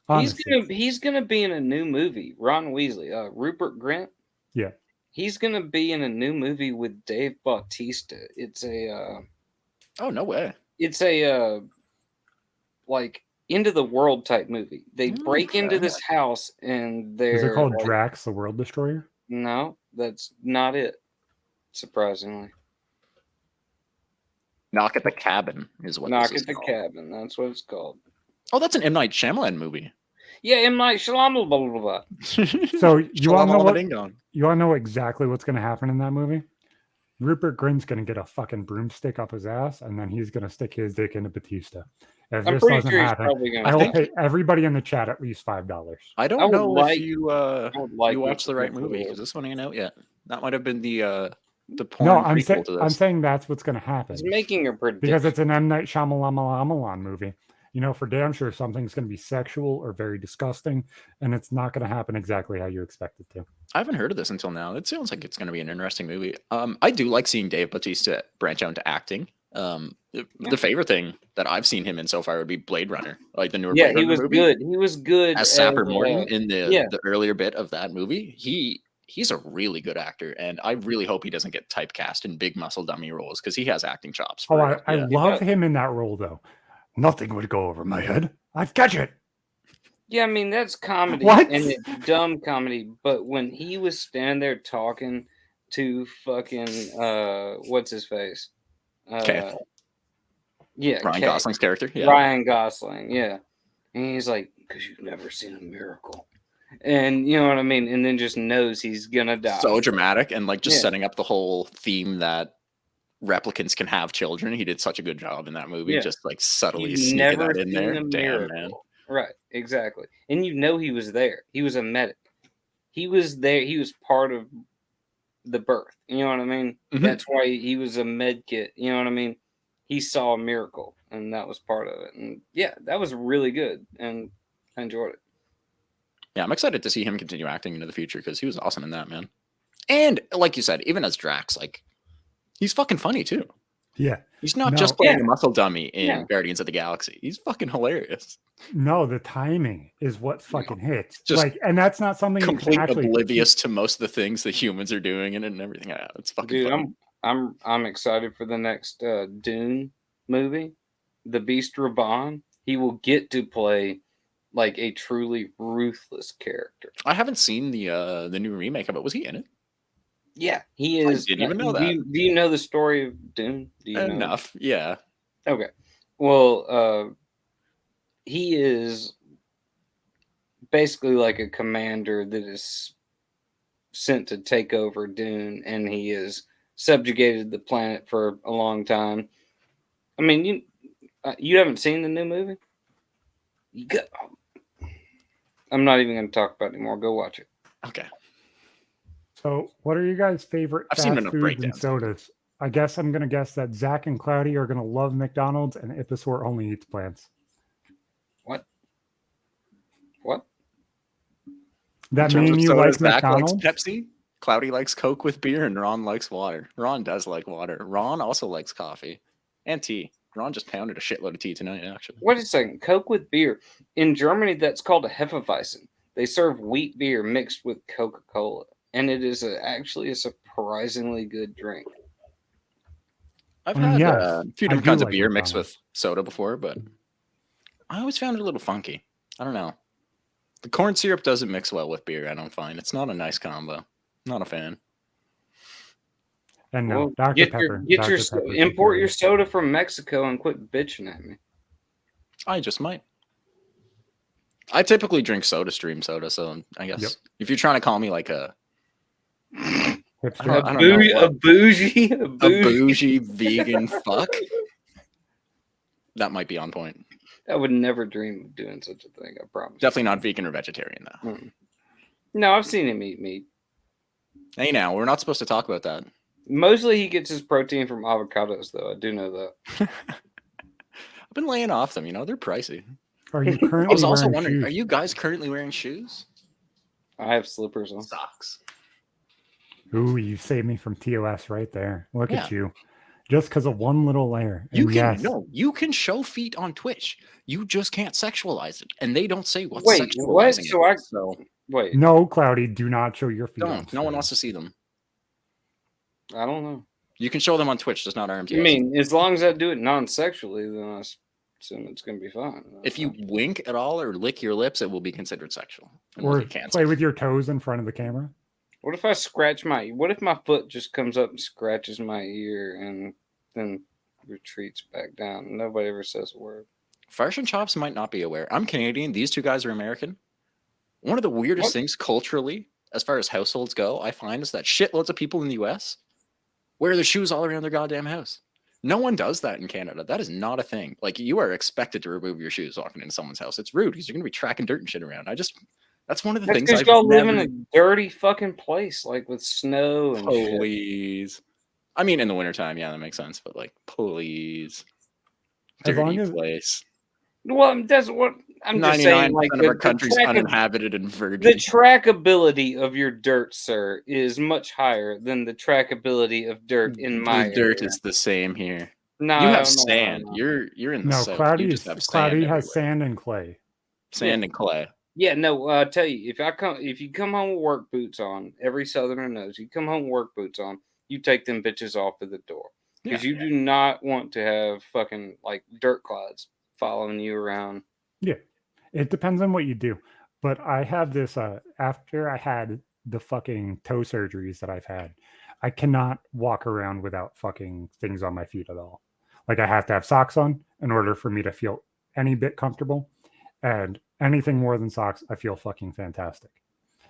Honestly. He's gonna be in a new movie. Ron Weasley, Rupert Grint. Yeah. He's gonna be in a new movie with Dave Bautista. It's a Oh, no way. it's a like end of the world type movie. They break into this house and they're Is it called like, Drax the World Destroyer? No, that's not it. Surprisingly. Knock at the Cabin is what Knock this is at the called. Cabin. That's what it's called. Oh, that's an M. Night Shyamalan movie. Yeah, M. Night Shyamalan, blah, blah, blah. So you want to know what? Ding-dong. You want to know exactly what's going to happen in that movie? Rupert Grint's going to get a fucking broomstick up his ass, and then he's going to stick his dick into Batista. If I'm this pretty doesn't sure he's happen, probably going I to. will pay everybody in the chat at least $5. I don't would know like- if you I would like you it watched the right to movie be- because this one ain't out yet. That might have been the porn No, I'm prequel to this. I'm saying that's what's going to happen He's making a prediction. because it's an M. Night Shyamalan movie. You know, for damn sure something's going to be sexual or very disgusting, and it's not going to happen exactly how you expect it to. I haven't heard of this until now. It sounds like it's going to be an interesting movie. I do like seeing Dave Bautista branch out into acting. The favorite thing that I've seen him in so far would be Blade Runner, like the newer Yeah, Blade he Runner was movie. good. He was good As Sapper Morton in yeah. the earlier bit of that movie. He's a really good actor, and I really hope he doesn't get typecast in big muscle dummy roles because he has acting chops. Oh, For I it. love him in that role, though. Nothing would go over my head. I'd catch it. Yeah, I mean that's comedy What? and it's dumb comedy. But when he was standing there talking to fucking what's his face? Okay. Yeah, Ryan Kay. Gosling's character. Yeah. Ryan Gosling, yeah. And he's like, because you've never seen a miracle. And you know what I mean? And then just knows he's gonna die. So dramatic and like just Yeah. setting up the whole theme that replicants can have children. He did such a good job in that movie, Yeah. just like subtly He's sneaking never that in seen there. a Damn, miracle. man. Right, exactly. And you know he was there. He was a medic. He was there. He was part of the birth. You know what I mean? Mhm. That's why he was a med kit. You know what I mean? He saw a miracle, and that was part of it. And yeah, that was really good, and I enjoyed it. Yeah, I'm excited to see him continue acting into the future because he was awesome in that, man. And like you said, even as Drax, like he's fucking funny too. Yeah. He's not No. just playing Yeah. a muscle dummy in Yeah. Guardians of the Galaxy. He's fucking hilarious. No, the timing is what fucking hits. Just like, and that's not something you can Complete actually oblivious to most of the things that humans are doing in it and everything. Yeah, it's fucking Dude, funny. I'm excited for the next Dune movie, The Beast Reborn. He will get to play like a truly ruthless character. I haven't seen the new remake of it. Was he in it? Yeah, he is. didn't even know do that. do you know the story of Dune? Do you know? Enough. Yeah. Okay. Well, he is basically like a commander that is sent to take over Dune, and he is subjugated the planet for a long time. I mean, you haven't seen the new movie? I'm not even going to talk about it anymore. Go watch it. Okay. So, what are you guys' favorite I've seen fast enough foods and breakdowns. sodas? I guess I'm gonna guess that Zach and Cloudy are gonna love McDonald's, and Ipisor only eats plants. What? That In terms mean of you soda, like Zach likes McDonald's? Pepsi. Cloudy likes Coke with beer, and Ron likes water. Ron does like water. Ron also likes coffee and tea. Ron just pounded a shitload of tea tonight, actually. Wait a second. Coke with beer. In Germany, that's called a Hefeweizen. They serve wheat beer mixed with Coca-Cola, and it is actually a surprisingly good drink. I've I mean, had yes, a few I different do kinds of like beer mixed McDonald's. with soda before, but I always found it a little funky. I don't know. The corn syrup doesn't mix well with beer, I don't find. It's not a nice combo. Not a fan. And no, Well, Dr. get Pepper. your Dr. Pepper import your superior. soda from Mexico and quit bitching at me. I just might. I typically drink SodaStream soda, so I guess Yep. if you're trying to call me like a Hipster. I don't know A bougie vegan fuck, that might be on point. I would never dream of doing such a thing. I promise. Definitely not vegan or vegetarian, though. No, I've seen him eat meat. Hey, now we're not supposed to talk about that. Mostly, he gets his protein from avocados, though. I do know that. I've been laying off them. You know, they're pricey. Are you I currently was also wearing wondering, shoes? are you guys currently wearing shoes? I have slippers on. Socks. Ooh, you saved me from TOS right there. Look Yeah. at you. Just because of one little layer. You And can yes, you can show feet on Twitch. You just can't sexualize it, and they don't say what's Wait, what? sexualizing So it. wait. no, Cloudy, do not show your feet. on Don't. No one stream. wants to see them. I don't know. You can show them on Twitch, just not RMTS. I mean, as long as I do it non-sexually, then I assume it's going to be fine. If you wink at all or lick your lips, it will be considered sexual. And Or we'll get canceled. play with your toes in front of the camera. What if I scratch what if my foot just comes up and scratches my ear and then retreats back down? Nobody ever says a word. Farsh and Chops might not be aware. I'm Canadian. These two guys are American. One of the weirdest things culturally, as far as households go, I find is that shitloads of people in the US wear their shoes all around their goddamn house. No one does that in Canada. That is not a thing. Like, you are expected to remove your shoes walking into someone's house. It's rude because you're going to be tracking dirt and shit around. That's one of the That's things because I've y'all live never... in a dirty fucking place, like with snow and shit. Please. I mean, in the wintertime, yeah, that makes sense. But, like, please. As long Dirty as- place. Well, that's what I'm just 99% saying. Like of our country's uninhabited and virgin. the trackability of your dirt, sir, is much higher than the trackability of dirt in my The dirt area. is the same here. No, You no, have sand. no. You're in the No, south. Cloudy, You just have Cloudy sand has everywhere. sand and clay. Sand and clay. Yeah, no. I tell you, if you come home with work boots on, every Southerner knows. You come home with work boots on, you take them bitches off at the door because you do not want to have fucking like dirt clods following you around. Yeah, it depends on what you do. But I have this after I had the fucking toe surgeries that I've had, I cannot walk around without fucking things on my feet at all. Like, I have to have socks on in order for me to feel any bit comfortable. And anything more than socks, I feel fucking fantastic.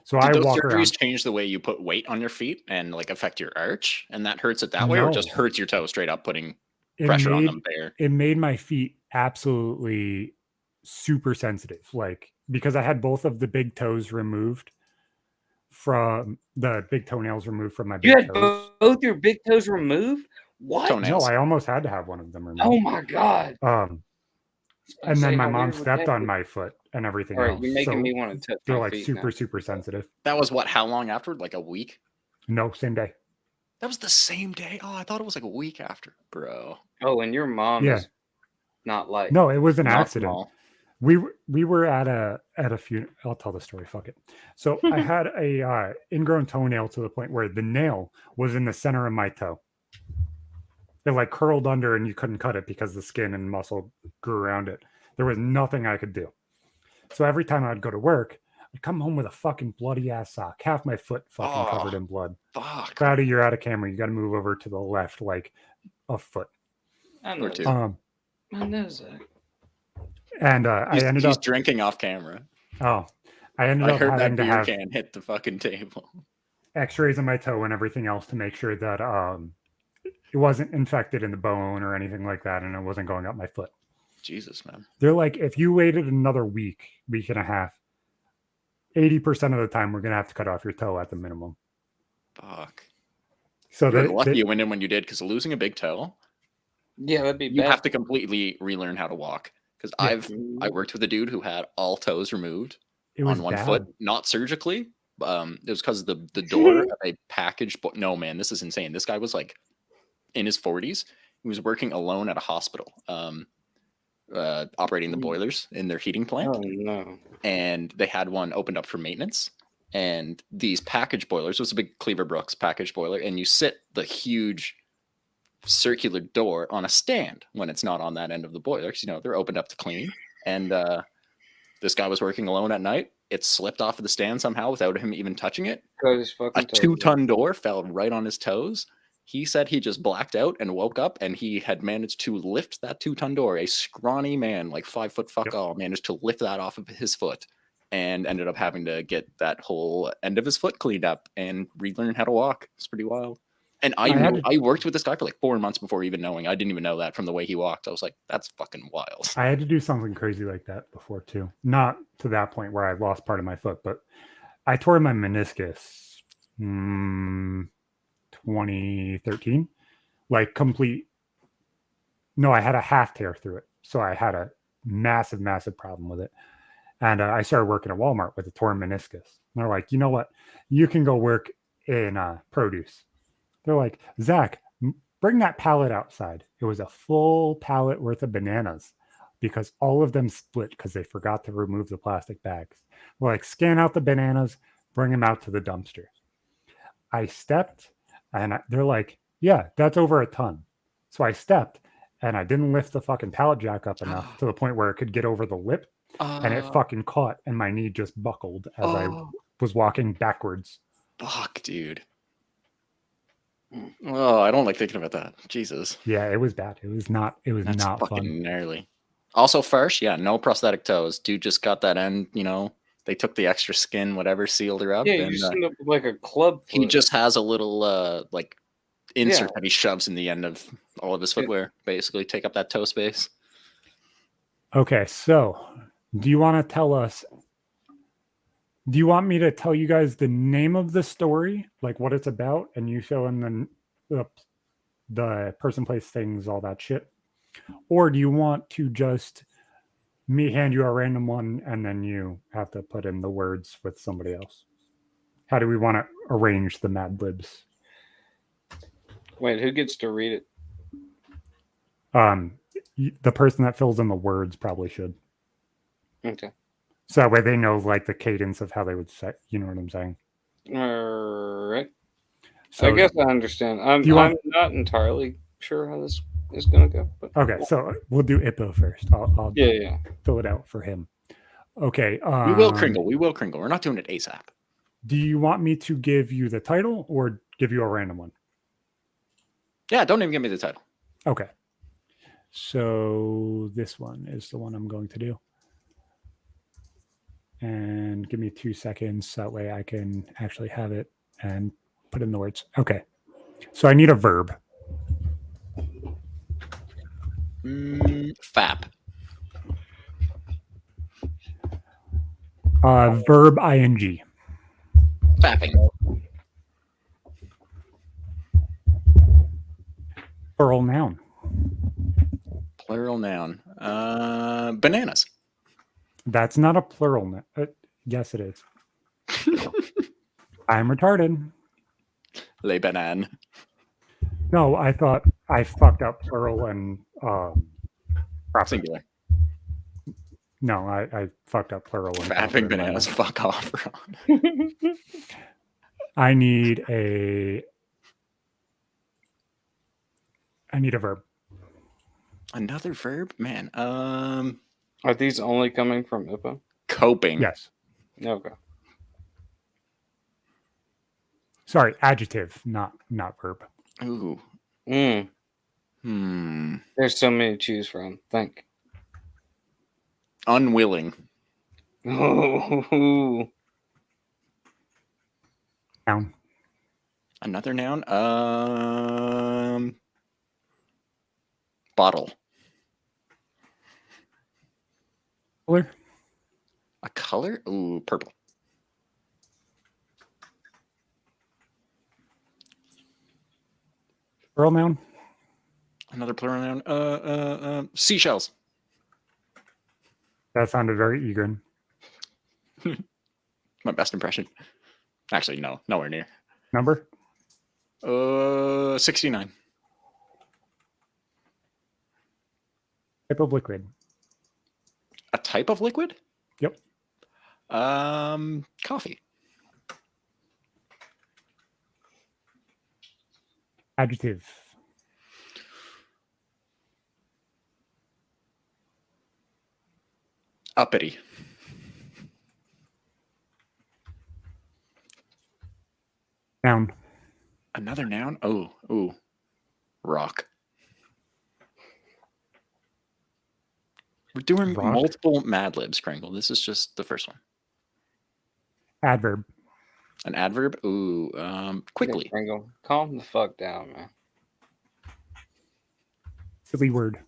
So Did I those walk surgeries around. change the way you put weight on your feet and like affect your arch, and that hurts it that way, or just No. hurts your toe straight up putting It pressure on made- them there? It made my feet absolutely super sensitive, like, because I had both of the big toes removed from the big toenails removed from my You big had toes. both your big toes removed? What? Toenails. No, I almost had to have one of them removed. Oh my god! And then my mom stepped on my foot and everything All right, else. you're making so me want to touch they're my like feet super, now. super sensitive. That was what? How long after? Like a week? No, same day. That was the same day. Oh, I thought it was like a week after, bro. Oh, and your mom Yeah. is not like No, it was an Not accident. small. We were at a funeral. I'll tell the story. Fuck it. So I had a ingrown toenail to the point where the nail was in the center of my toe. It like curled under, and you couldn't cut it because the skin and muscle grew around it. There was nothing I could do. So every time I'd go to work, I'd come home with a fucking bloody ass sock, half my foot fucking covered in blood. Fuck. Cloudy, you're out of camera. You got to move over to the left, like a foot. I know Or two. that. I know that. And I ended He's up. drinking off camera. Oh, I ended I up heard that having to beer have. can hit the fucking table. X-rays on my toe and everything else to make sure that it wasn't infected in the bone or anything like that, and it wasn't going up my foot. Jesus, man. They're like, if you waited another week and a half, 80% of the time we're gonna have to cut off your toe at the minimum. Fuck. So You're lucky you went in when you did, because losing a big toe, Yeah, that'd be you bad. have to completely relearn how to walk. Because I worked with a dude who had all toes removed on one foot, not surgically. It was because the door of a package. No, man, this is insane. This guy was like in his 40s. He was working alone at a hospital, operating the boilers in their heating plant. Oh no! And they had one opened up for maintenance. And these package boilers, it was a big Cleaver Brooks package boiler, and you sit the huge circular door on a stand when it's not on that end of the boiler, because they're opened up to clean. And this guy was working alone at night. It slipped off of the stand somehow without him even touching it. A 2-ton door fell right on his toes. He said he just blacked out and woke up, and he had managed to lift that 2-ton door. A scrawny man, like 5 foot fuck all, managed to lift that off of his foot, and ended up having to get that whole end of his foot cleaned up and relearn how to walk. It's pretty wild. And I worked with this guy for like 4 months before even knowing. I didn't even know that from the way he walked. I was like, that's fucking wild. I had to do something crazy like that before too. Not to that point where I lost part of my foot, but I tore my meniscus 2013. Like complete. No, I had a half tear through it. So I had a massive, massive problem with it. And I started working at Walmart with a torn meniscus. And they're like, you know what? You can go work in produce. They're like, Zach, bring that pallet outside. It was a full pallet worth of bananas because all of them split because they forgot to remove the plastic bags. We're like, scan out the bananas, bring them out to the dumpster. I stepped and they're like, yeah, that's over a ton. So I stepped and I didn't lift the fucking pallet jack up enough to the point where it could get over the lip. And it fucking caught and my knee just buckled as I was walking backwards. Fuck, dude. Oh, I don't like thinking about that. Jesus. Yeah, it was bad. It was not fucking fun. Gnarly. Also, first, no prosthetic toes. Dude just got that end, they took the extra skin, whatever, sealed her up. Yeah, you just end up like a club foot. He just has a little insert that he shoves in the end of all of his footwear, basically take up that toe space. Okay, so do you want me to tell you guys the name of the story, like what it's about, and you fill in the person, place, things, all that shit? Or do you want to just me hand you a random one and then you have to put in the words with somebody else? How do we want to arrange the Mad Libs? Wait, who gets to read it? The person that fills in the words probably should. Okay. So that way they know like the cadence of how they would say, you know what I'm saying? All right. So I guess I understand. I'm not entirely sure how this is going to go. But okay, so we'll do Ippo first. I'll fill it out for him. Okay. We will Kringle. We're not doing it ASAP. Do you want me to give you the title or give you a random one? Yeah, don't even give me the title. Okay. So this one is the one I'm going to do. And give me 2 seconds. That way I can actually have it and put in the words. Okay. So I need a verb. Fap. Verb ing. Fapping. Plural noun. Plural noun. Bananas. That's not a plural noun. Yes, it is. I'm retarded. Les bananes. No, I thought I fucked up plural and proper. Singular. No, I fucked up plural and fapping bananas. Fuck off, Ron. I need a verb. Another verb? Man. Are these only coming from Ippo? Coping. Yes. Okay. Sorry, adjective, not verb. Ooh. There's so many to choose from. Think. Unwilling. Oh. Noun. Another noun. Bottle. Color. A color. Ooh, purple. Plural noun. Another plural noun. Seashells. That sounded very Egan. My best impression. Actually, no, nowhere near. Number. 69. Type of liquid. A type of liquid? Yep. Coffee. Adjective. Uppity. Noun. Another noun? Oh, ooh. Rock. We're doing Rock. multiple Mad Libs, Kringle. This is just the first one. Adverb. An adverb? Ooh, quickly. Kringle, calm the fuck down, man. Silly word.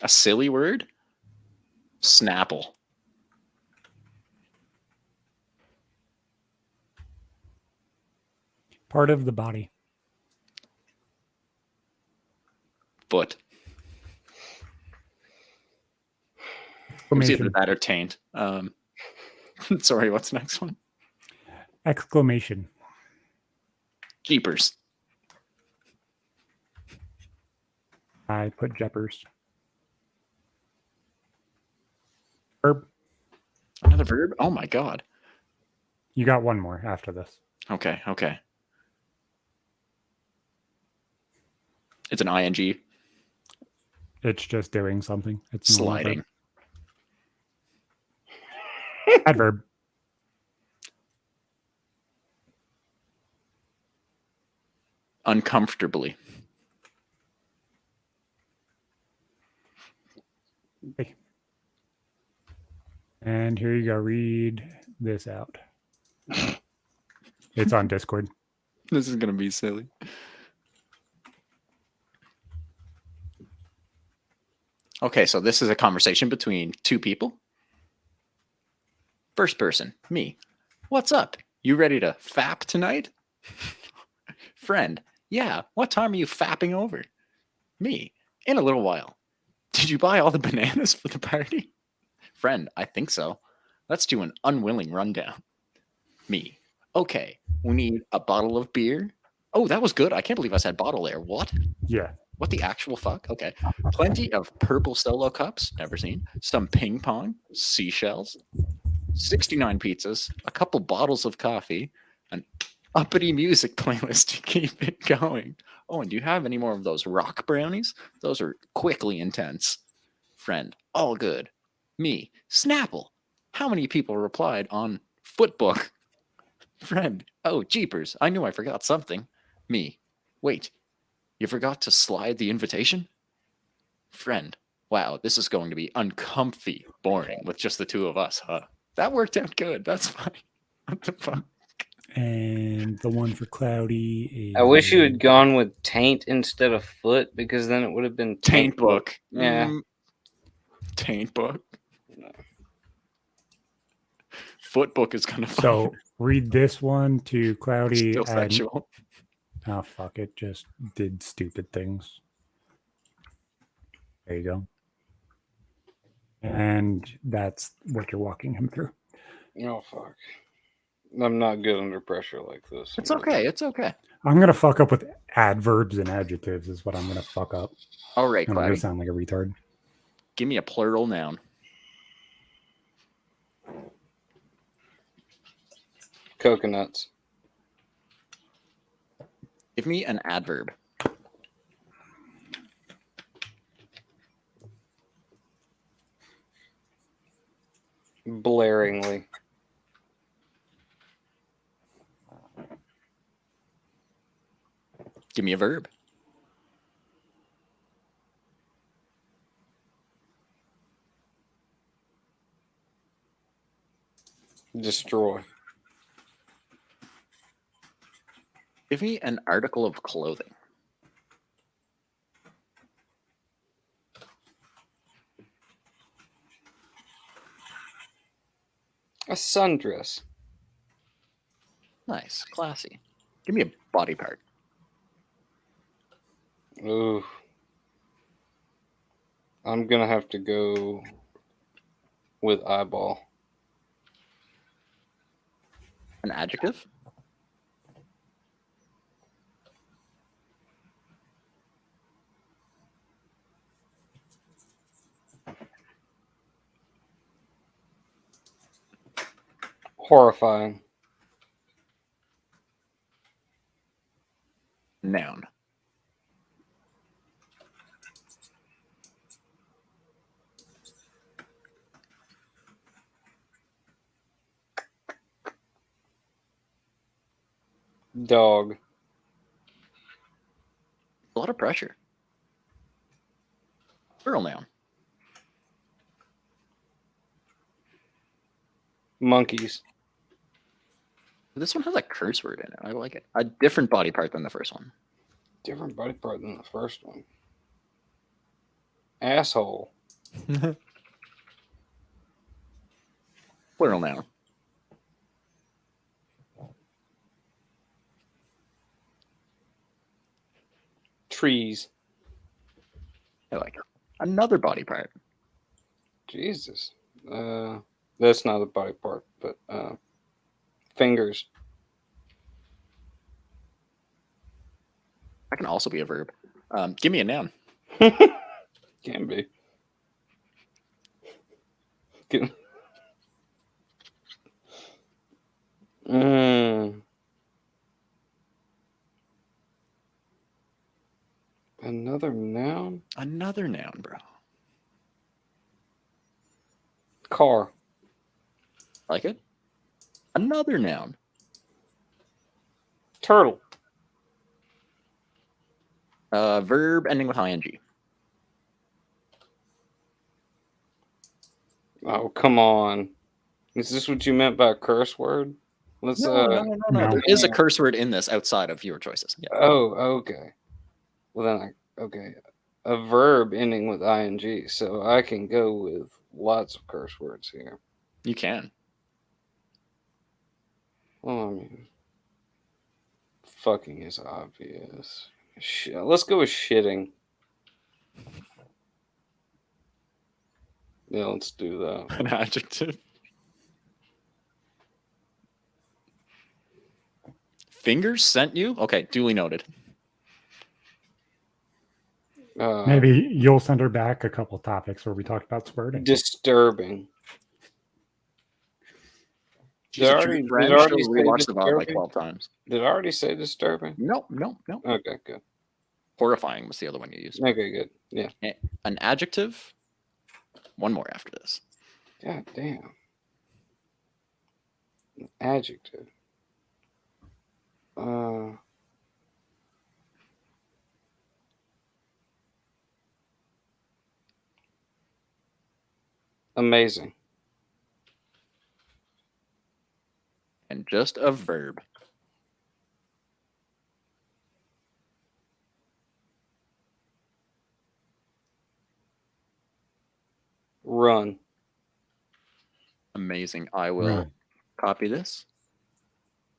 A silly word? Snapple. Part of the body. Foot. It was either Exclamation. that or taint. Sorry, what's the next one? Exclamation. Jeepers. I put jeppers. Verb. Another verb? Oh my god. You got one more after this. Okay, okay. It's an ing. It's just doing something. It's a normal verb. Sliding. Adverb. Uncomfortably. Okay. And here you go. Read this out. It's on Discord. This is going to be silly. Okay, so this is a conversation between two people. First person, me. What's up? You ready to fap tonight? Friend, yeah. What time are you fapping over? Me, in a little while. Did you buy all the bananas for the party? Friend, I think so. Let's do an unwilling rundown. Me, okay. We need a bottle of beer. Oh, that was good. I can't believe I said bottle there. What? Yeah. What the actual fuck? Okay. Plenty of purple solo cups, never seen. Some ping pong, seashells, 69 pizzas, a couple bottles of coffee, an uppity music playlist to keep it going. Oh, and do you have any more of those rock brownies? Those are quickly intense. Friend, all good. Me, Snapple. How many people replied on Footbook? Friend, oh, jeepers. I knew I forgot something. Me, wait. You forgot to slide the invitation? Friend, wow, this is going to be uncomfy boring with just the two of us, huh? That worked out good. That's fine. What the fuck? And the one for Cloudy is... I wish you had gone with taint instead of foot, because then it would have been Taint book. Yeah. Taint book. Footbook is kind of funny. So read this one to Cloudy. Still And... sexual. Oh, fuck. It just did stupid things. There you go. And that's what you're walking him through. Oh, fuck. I'm not good under pressure like this. It's okay. It's okay. I'm going to fuck up with adverbs and adjectives is what I'm going to fuck up. All right, I'm going Cloudy. to sound like a retard. Give me a plural noun. Coconuts. Give me an adverb. Blaringly. Give me a verb. Destroy. Give me an article of clothing. A sundress. Nice, classy. Give me a body part. Ooh. I'm gonna have to go with eyeball. An adjective? Horrifying. Noun. Dog. A lot of pressure. Plural noun. Monkeys. This one has a curse word in it. I like it. A different body part than the first one. Different body part than the first one. Asshole. Plural noun. Trees. I like it. Another body part. Jesus. That's not a body part, but fingers. That can also be a verb. Give me a noun. Can be. Another noun? Another noun, bro. Car. Like it? Another noun. Turtle. Verb ending with ing. Oh, come on. Is this what you meant by a curse word? Let's No. No. There is a curse word in this outside of your choices. Yeah. Oh, okay. Well then okay. A verb ending with ing, so I can go with lots of curse words here. You can. Well, I mean, fucking is obvious. Let's go with shitting. Yeah, let's do that. An adjective. Fingers sent you? Okay, duly noted. Maybe you'll send her back a couple topics where we talked about squirting. Disturbing. She's a already- true friend. did already She'll say rewatch the VOD like disturbing? 12 times. Did I already say disturbing? No. Okay, good. Horrifying was the other one you used. Okay, good. Yeah. An adjective. One more after this. God damn. Adjective. Amazing. And just a verb. Run. Amazing. I will Right. copy this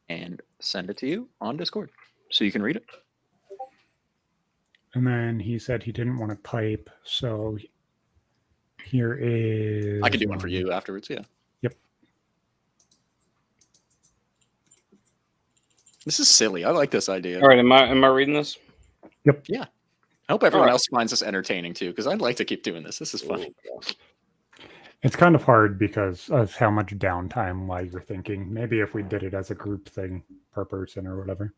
and send it to you on Discord so you can read it. And then he said he didn't want to type, so here is. I can do one for you afterwards. Yeah. Yep. This is silly. I like this idea. All right, am I reading this? Yeah. I hope everyone Alright. else finds this entertaining too, because I'd like to keep doing this. This is fun. It's kind of hard because of how much downtime while you're thinking. Maybe if we did it as a group thing per person or whatever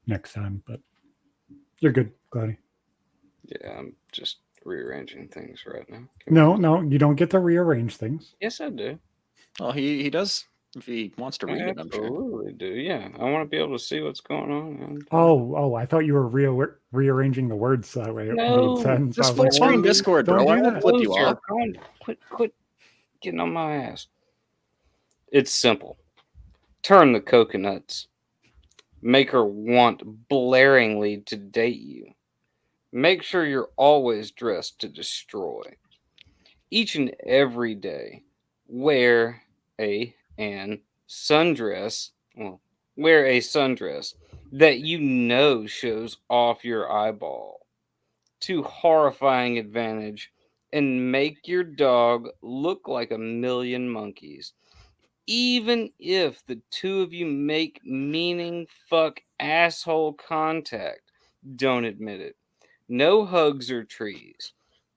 next time, but you're good, Cloudy. Yeah, I'm just rearranging things right now. No, you don't get to rearrange things. Yes, I do. Well, he does if he wants to read I it, I'm sure. absolutely do. Yeah, I want to be able to see what's going on. And, Oh, I thought you were rearranging the words so that way it No, made sense. Just I was full like, screen "Oh, Discord, bro. don't I do won't that." flip you Loser, off. quit getting on my ass. It's simple. Turn the coconuts Make her want blaringly to date you. Make sure you're always dressed to destroy. Each and every day, wear an sundress. Well, wear a sundress that you know shows off your eyeball to horrifying advantage and make your dog look like a million monkeys. Even if the two of you make meaning fuck asshole contact, don't admit it. No hugs or trees.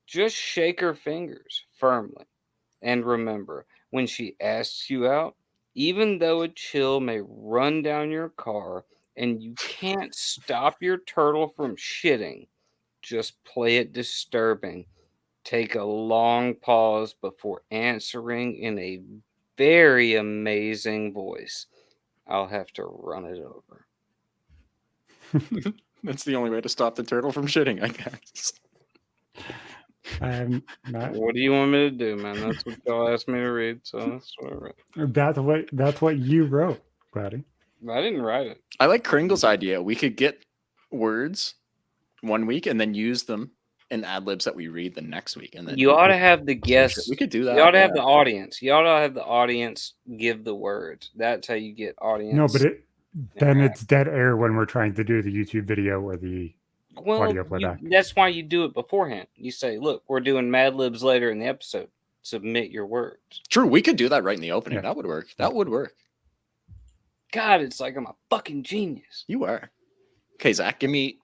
Just shake her fingers firmly. And remember, when she asks you out, even though a chill may run down your car and you can't stop your turtle from shitting, just play it disturbing. Take a long pause before answering in a very amazing voice. I'll have to run it over. That's the only way to stop the turtle from shitting, I guess. I'm not. What do you want me to do, man? That's what y'all asked me to read, so that's what I read. That's what you wrote, buddy. I didn't write it. I like Kringle's idea. We could get words one week and then use them in ad libs that we read the next week. And then You ought to have the guests. We could do that. You ought to have the audience. You ought to have the audience give the words. That's how you get audience. No, but then it's dead air when we're trying to do the YouTube video or the audio playback. That's why you do it beforehand. You say, look, we're doing Mad Libs later in the episode. Submit your words. True, we could do that right in the opening. Yeah. That would work. That would work. God, it's like I'm a fucking genius. You are. Okay, Zach, give me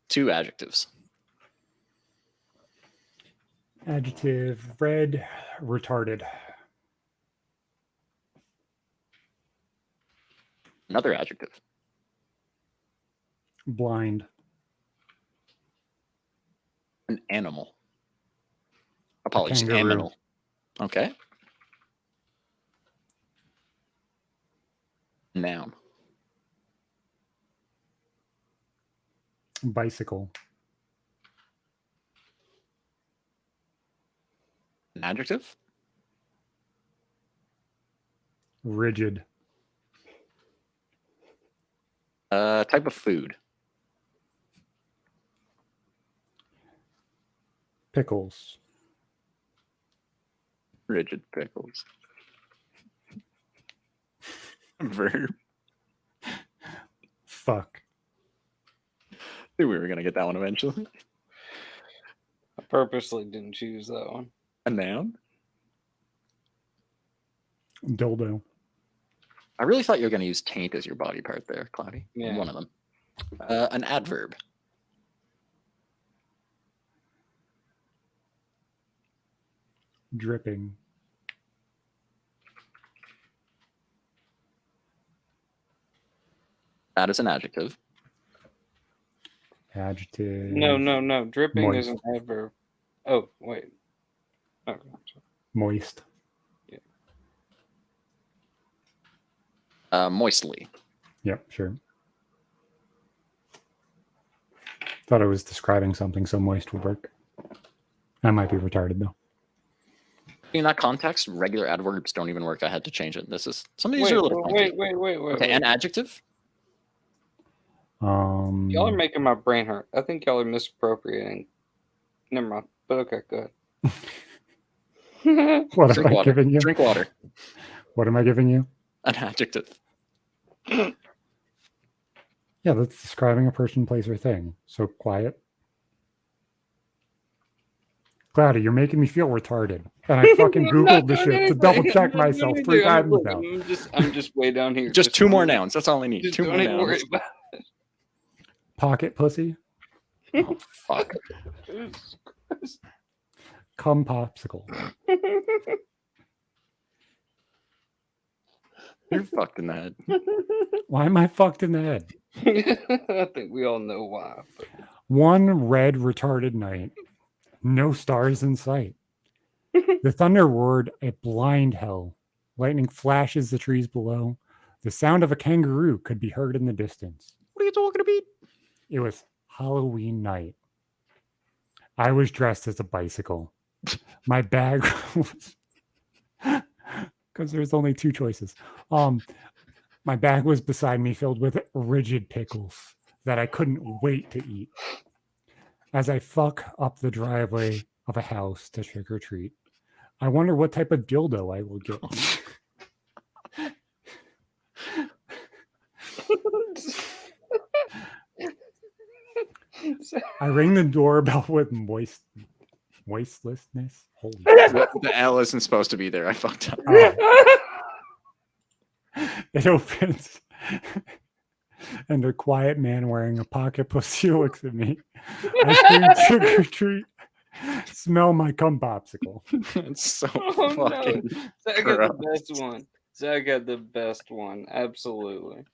2 adjectives. Adjective: red, retarded. Another adjective. Blind. An animal. Apologies, kangaroo. animal. Okay. Noun. Bicycle. An adjective. Rigid. Type of food. Pickles. Rigid pickles. Verb. Fuck. Knew we were gonna get that one eventually. I purposely didn't choose that one. A noun. Dildo. I really thought you were gonna use taint as your body part there, Cloudy. Yeah. One of them. An adverb. Dripping. That is an adjective. Adjective. No. Dripping is Moist. an adverb. Oh, wait. Okay. Moist. Moistly. Yep, sure. Thought I was describing something, so moist would work. I might be retarded though. In that context, regular adverbs don't even work. I had to change it. This is some of these are a little funky. Wait. Okay, an adjective. Y'all are making my brain hurt. I think y'all are misappropriating. Never mind. But okay, go ahead. What Drink am I water. giving you? Drink water. What am I giving you? An adjective. Yeah, that's describing a person, place, or thing. So quiet. Cloudy, you're making me feel retarded. And I fucking Googled the shit to double check myself 3 times now. I'm just way down here. Just 2 more nouns. That's all I need. Just 2 more don't even worry nouns. about Pocket pussy. Oh, fuck. it. Cum popsicle. You're fucked in the head. Why am I fucked in the head? I think we all know why. One red retarded night. No stars in sight. The thunder roared a blind hell. Lightning flashes the trees below. The sound of a kangaroo could be heard in the distance. What are you talking about? It was Halloween night. I was dressed as a bicycle. My bag was because there's only 2 choices. My bag was beside me filled with rigid pickles that I couldn't wait to eat. As I fuck up the driveway of a house to trick or treat, I wonder what type of dildo I will get. I rang the doorbell with moistlessness. Holy shit. The L isn't supposed to be there. I fucked up. Oh. It opens, and a quiet man wearing a pocket pussy looks at me. I scream trick or treat. Smell my cum popsicle. It's so Oh, no. fucking. Zach got the best one. Zach got the best one. Absolutely.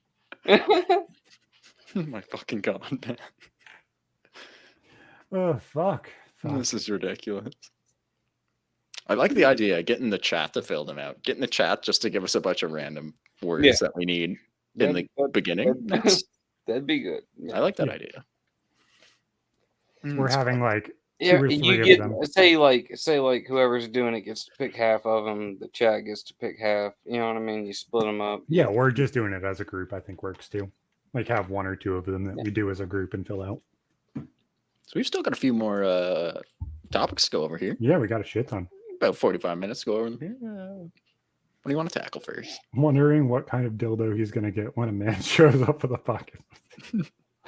My fucking god, man. Oh, fuck. This is ridiculous. I like the idea of getting the chat to fill them out. Getting the chat just to give us a bunch of random words that we need in the beginning. That'd be good. Yeah. I like that idea. We're having like Yeah, two or you three get of them. say like whoever's doing it gets to pick half of them. The chat gets to pick half. You know what I mean? You split them up. Yeah, we're just doing it as a group. I think works too. Like have one or two of them that we do as a group and fill out. So we've still got a few more topics to go over here. Yeah, we got a shit ton. About 45 minutes to go over here. What do you want to tackle first? I'm wondering what kind of dildo he's gonna get when a man shows up with a pocket.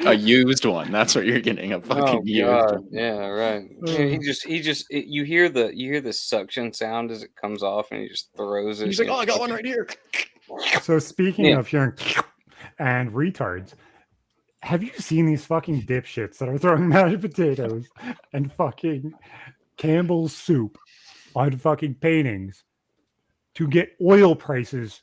A used one. That's what you're getting. A fucking used one. Yeah, right. You hear the suction sound as it comes off, and he just throws it. He's like, "Oh, I got one right here." So speaking of hearing and retards, have you seen these fucking dipshits that are throwing mashed potatoes and fucking Campbell's soup on fucking paintings to get oil prices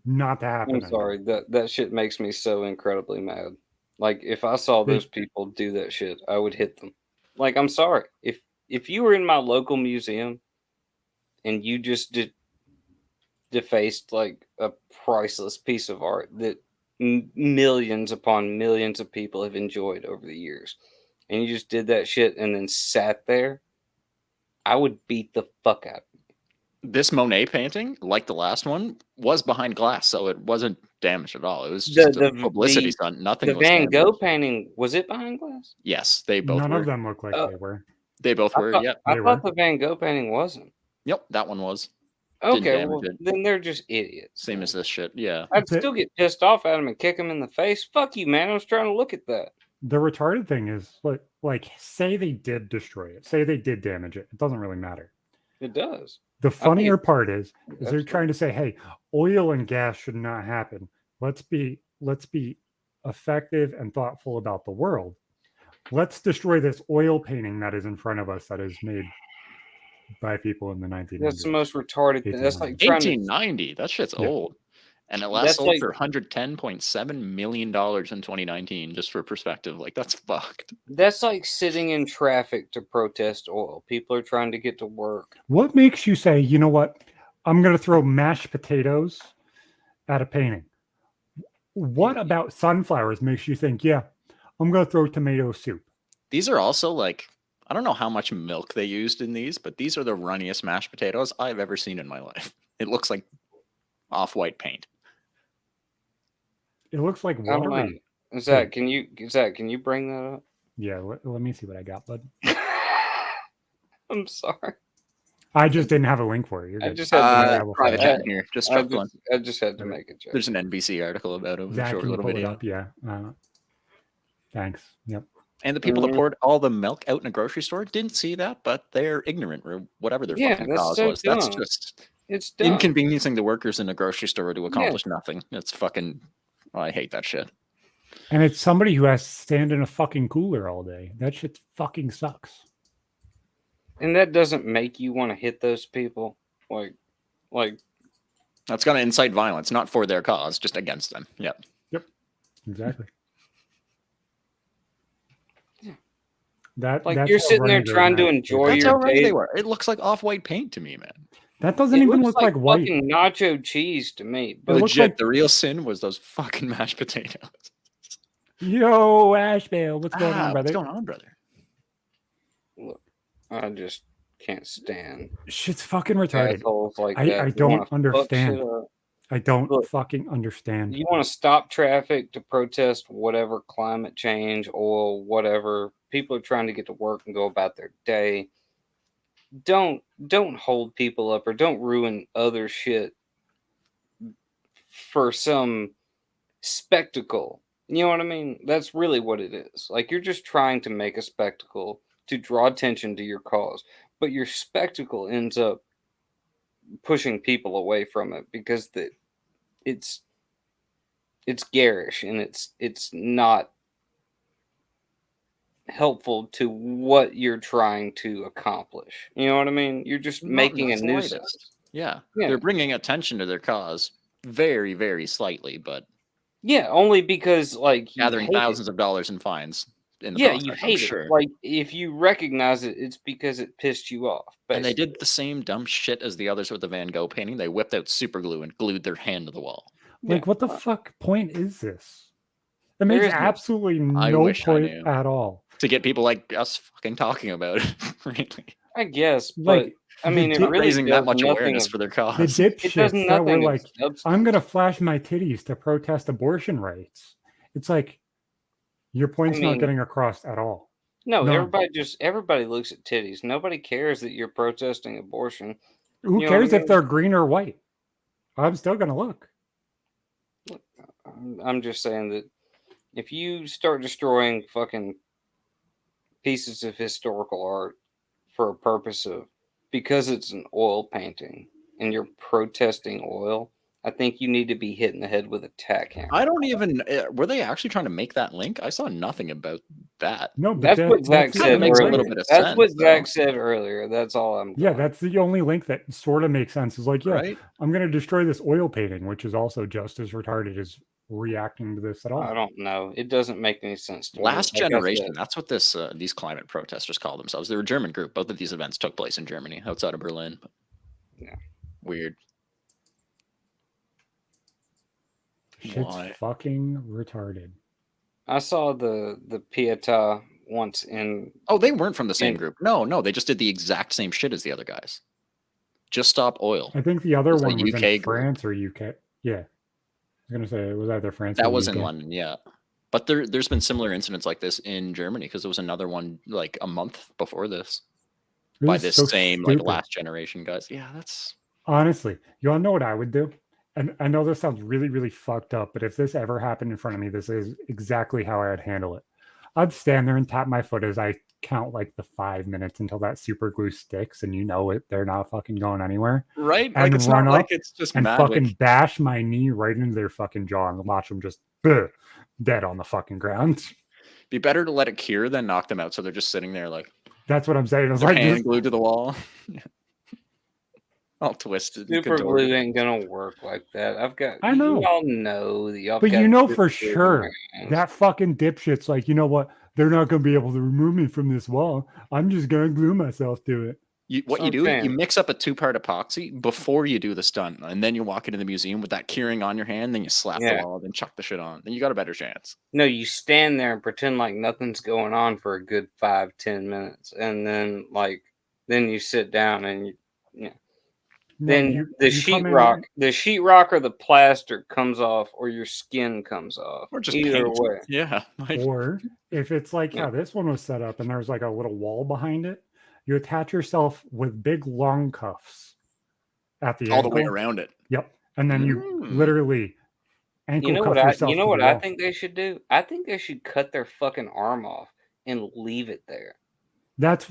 not to happen? I'm sorry, that shit makes me so incredibly mad. Like, if I saw those people do that shit, I would hit them. Like, I'm sorry. If you were in my local museum and you just defaced like a priceless piece of art that millions upon millions of people have enjoyed over the years, and you just did that shit and then sat there, I would beat the fuck out of you. This Monet painting, like the last one, was behind glass, so it wasn't damaged at all. It was just a publicity stunt. Nothing. The Van Gogh painting, was it behind glass? Yes, they both were. None of them look like they were. They both were. Yeah, I thought the Van Gogh painting wasn't. Yep, that one was. Okay, well, then they're just idiots. Same as this shit. Yeah, I'd still get pissed off at them and kick them in the face. Fuck you, man! I was trying to look at that. The retarded thing is, like, say they did destroy it, say they did damage it. It doesn't really matter. It does. The funnier part is they're trying to say, "Hey, oil and gas should not happen. Let's be effective and thoughtful about the world. Let's destroy this oil painting that is in front of us that is made by people in the 1990s." That's the most retarded thing. That's like 1890. That shit's old. And it last sold for $110.7 million in 2019, just for perspective. Like, that's fucked. That's like sitting in traffic to protest oil. People are trying to get to work. What makes you say, you know what, I'm going to throw mashed potatoes at a painting? What about sunflowers makes you think, yeah, I'm going to throw tomato soup? These are also like, I don't know how much milk they used in these, but these are the runniest mashed potatoes I've ever seen in my life. It looks like off-white paint. It looks like watery. Zach, can you bring that up? Yeah, let me see what I got, bud. I'm sorry. I just didn't have a link for it. You're good. I just had to here. Just check one. I just had to make a joke. There's an NBC article about it. Zach, a short can you little pull video. it up? Yeah. Thanks. Yep. And the people that poured all the milk out in a grocery store didn't see that, but they're ignorant or whatever their fucking cause was. Dumb. That's just it's dumb. Inconveniencing the workers in a grocery store to accomplish nothing. It's fucking. Oh, I hate that shit. And it's somebody who has to stand in a fucking cooler all day. That shit fucking sucks. And that doesn't make you want to hit those people. Like that's going to incite violence, not for their cause, just against them. Yep. Exactly. Like you're sitting there trying to enjoy your day. They were. It looks like off-white paint to me, man. That doesn't even look like white. Fucking nacho cheese to me. But legit, the real sin was those fucking mashed potatoes. Yo, Ashbale, what's going on, brother? What's going on, brother? Look, I just can't stand shit's fucking retarded. like I don't understand. I don't Look, fucking understand. You want to stop traffic to protest whatever, climate change, oil, whatever. People are trying to get to work and go about their day. Don't hold people up or don't ruin other shit for some spectacle. You know what I mean? That's really what it is. Like, you're just trying to make a spectacle to draw attention to your cause, but your spectacle ends up pushing people away from it because it's garish and it's not helpful to what you're trying to accomplish. You know what I mean? You're just making a nuisance. Yeah. Yeah. They're bringing attention to their cause very, very slightly, but Yeah, only because like you gathering hate it. thousands of dollars in fines in the Yeah, process, you I'm hate sure. it. Like, if you recognize it, it's because it pissed you off. And they basically. did the same dumb shit as the others with the Van Gogh painting. They whipped out super glue and glued their hand to the wall. Like, Yeah. what the fuck point is this? It There makes is no- absolutely I no wish I point knew. at all. To get people like us fucking talking about it, really. I guess, but Like, I mean, it Not really raising does that much nothing awareness of- for their the cause. It does dipshits that were nothing of like, substance. I'm gonna flash my titties to protest abortion rights. It's like your point's not mean- getting across at all. No, None. everybody looks at titties. Nobody cares that you're protesting abortion. Who You know what I cares if mean? they're green or white? I'm still gonna look. I'm just saying that if you start destroying fucking pieces of historical art for a purpose of because it's an oil painting and you're protesting oil, I think you need to be hit in the head with a tack hammer. I don't even. Were they actually trying to make that link? I saw nothing about that. No, but That's what Zach the said only makes a link. little bit of That's sense, what though. Zach said earlier. That's all I'm. Yeah, going. that's the only link that sort of makes sense. Is like, yeah, Right? I'm gonna destroy this oil painting, which is also just as retarded as reacting to this at all. I don't know. It doesn't make any sense to me. Last Like I generation. said. That's what these climate protesters call themselves. They're a German group. Both of these events took place in Germany, outside of Berlin. Yeah. Weird. Shit's Why? fucking retarded. I saw the Pietà once in. Oh, they weren't from the same And- group. No, they just did the exact same shit as the other guys. Just stop oil. I think the other It's a one was UK in group. France or UK. Yeah, I was gonna say it was either France. That or was UK. in London, yeah. But there's been similar incidents like this in Germany because there was another one like a month before this by is this so same like stupid. last generation guys. Yeah, that's Honestly, you all know what I would do? And I know this sounds really, really fucked up, but if this ever happened in front of me, this is exactly how I'd handle it. I'd stand there and tap my foot as I count like the 5 minutes until that super glue sticks, and you know it, they're not fucking going anywhere. right. And it's run not like up it's just And magic. fucking bash my knee right into their fucking jaw and watch them just dead on the fucking ground. Be better to let it cure than knock them out. So they're just sitting there like That's what I'm saying. It's their like hand just, glued to the wall. All twisted. and Super contorted. glue ain't gonna work like that. I know. Y'all know that y'all. but got you know super for glue sure hands. that fucking dipshit's like, you know what? They're not gonna be able to remove me from this wall. I'm just gonna glue myself to it. What So you I'm do, you saying- mix up a 2-part epoxy before you do the stunt, and then you walk into the museum with that curing on your hand, then you slap Yeah. the wall, then chuck the shit on. Then you got a better chance. No, you stand there and pretend like nothing's going on for a good 5-10 minutes, and then you sit down and No, then you- the you come in- sheetrock or the plaster comes off, or your skin comes off. Or just Either paint. way. Yeah. Like, Or if it's like how this one was set up and there's like a little wall behind it, you attach yourself with big long cuffs at the all the ankle. way around it. Yep. And then you Mm. literally ankle You know cuff what yourself. you know to what the I wall. think they should do? I think they should cut their fucking arm off and leave it there. That's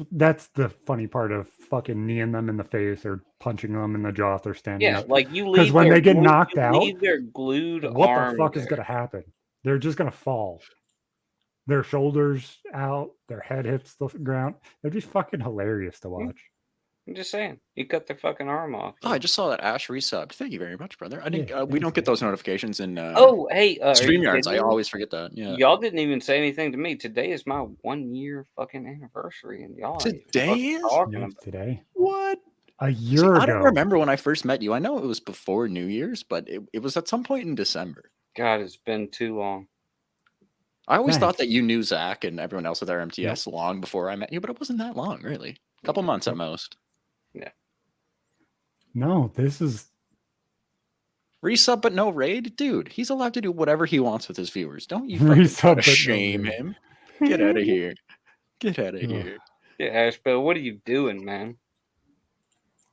the funny part of fucking kneeing them in the face or punching them in the jaw if they're standing Yeah, up. like you 'Cause leave when their they get glue- knocked you out, leave their glued What arm the fuck is there. gonna happen? They're just gonna fall. Their shoulders out, their head hits the ground. They're just fucking hilarious to watch. I'm just saying, you cut their fucking arm off. Oh, I just saw that Ash resubbed. Thank you very much, brother. I didn't. Yeah, We don't thanks, get man. those notifications in Oh, hey, are you StreamYards. I kidding me? always forget that. Yeah. Y'all didn't even say anything to me. Today is my 1-year fucking anniversary, and y'all ain't even Today fucking is? talking Yeah, about. today. What? A See, year I ago. don't remember when I first met you. I know it was before New Year's, but it was at some point in December. God, it's been too long. I always thought Thanks. that you knew Zach and everyone else with RMTS long before I met you, but it wasn't that long, really. A couple months at most. No, this is Resub but no raid? Dude, he's allowed to do whatever he wants with his viewers. Don't you Resub fucking but no shame raid. him. Get out of here. Get out of Ugh. here. Yeah, Ashbel, what are you doing, man?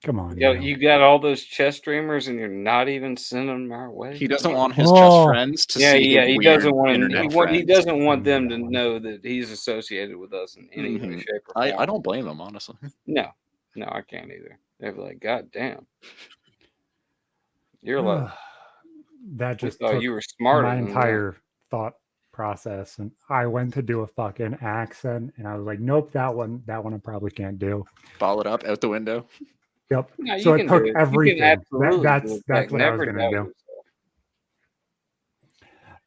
Come on. Yo, now. you got all those chess streamers and you're not even sending them our way? He doesn't want his Oh. chess friends to see Yeah, his he weird doesn't want internet he friends. doesn't want them to That one. know that he's associated with us in any way, shape, or form. I don't blame him, honestly. No, I can't either. They're like, God damn. You're like, That we just thought took you were smarter my than that. entire thought process, and I went to do a fucking accent, and I was like, nope, that one I probably can't do. Ball it up out the window. Yep. No, So you it can took do it. everything. You can absolutely That's do it, Jack. what I was Never gonna doubt do. yourself.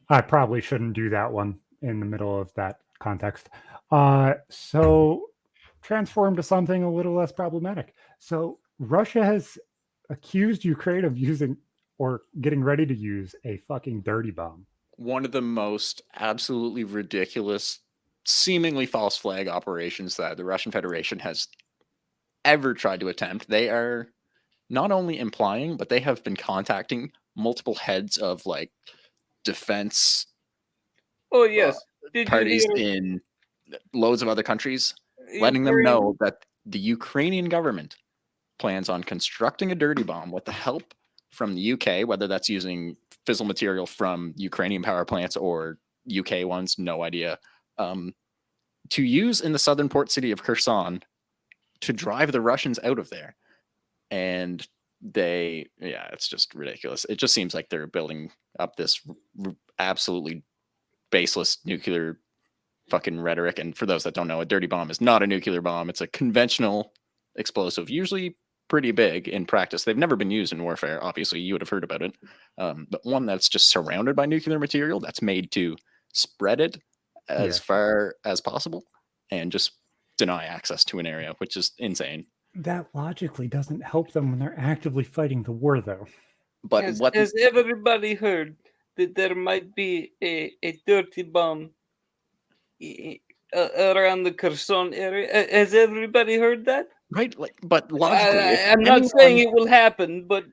I probably shouldn't do that one in the middle of that context. So transform to something a little less problematic. So Russia has accused Ukraine of using or getting ready to use a fucking dirty bomb. One of the most absolutely ridiculous, seemingly false flag operations that the Russian Federation has ever tried to attempt. They are not only implying, but they have been contacting multiple heads of like defense Oh yes. Did parties you hear? in loads of other countries, letting them know that the Ukrainian government plans on constructing a dirty bomb with the help from the UK, whether that's using fissile material from Ukrainian power plants or UK ones, no idea, to use in the southern port city of Kherson to drive the Russians out of there. And it's just ridiculous. It just seems like they're building up this absolutely baseless nuclear fucking rhetoric. And for those that don't know, a dirty bomb is not a nuclear bomb. It's a conventional explosive, usually pretty big in practice. They've never been used in warfare. Obviously, you would have heard about it. But one that's just surrounded by nuclear material that's made to spread it as far as possible and just deny access to an area, which is insane. That logically doesn't help them when they're actively fighting the war, though. But has everybody heard that there might be a dirty bomb around the Kherson area? Has everybody heard that? Right, but logically, I'm not saying it will happen, but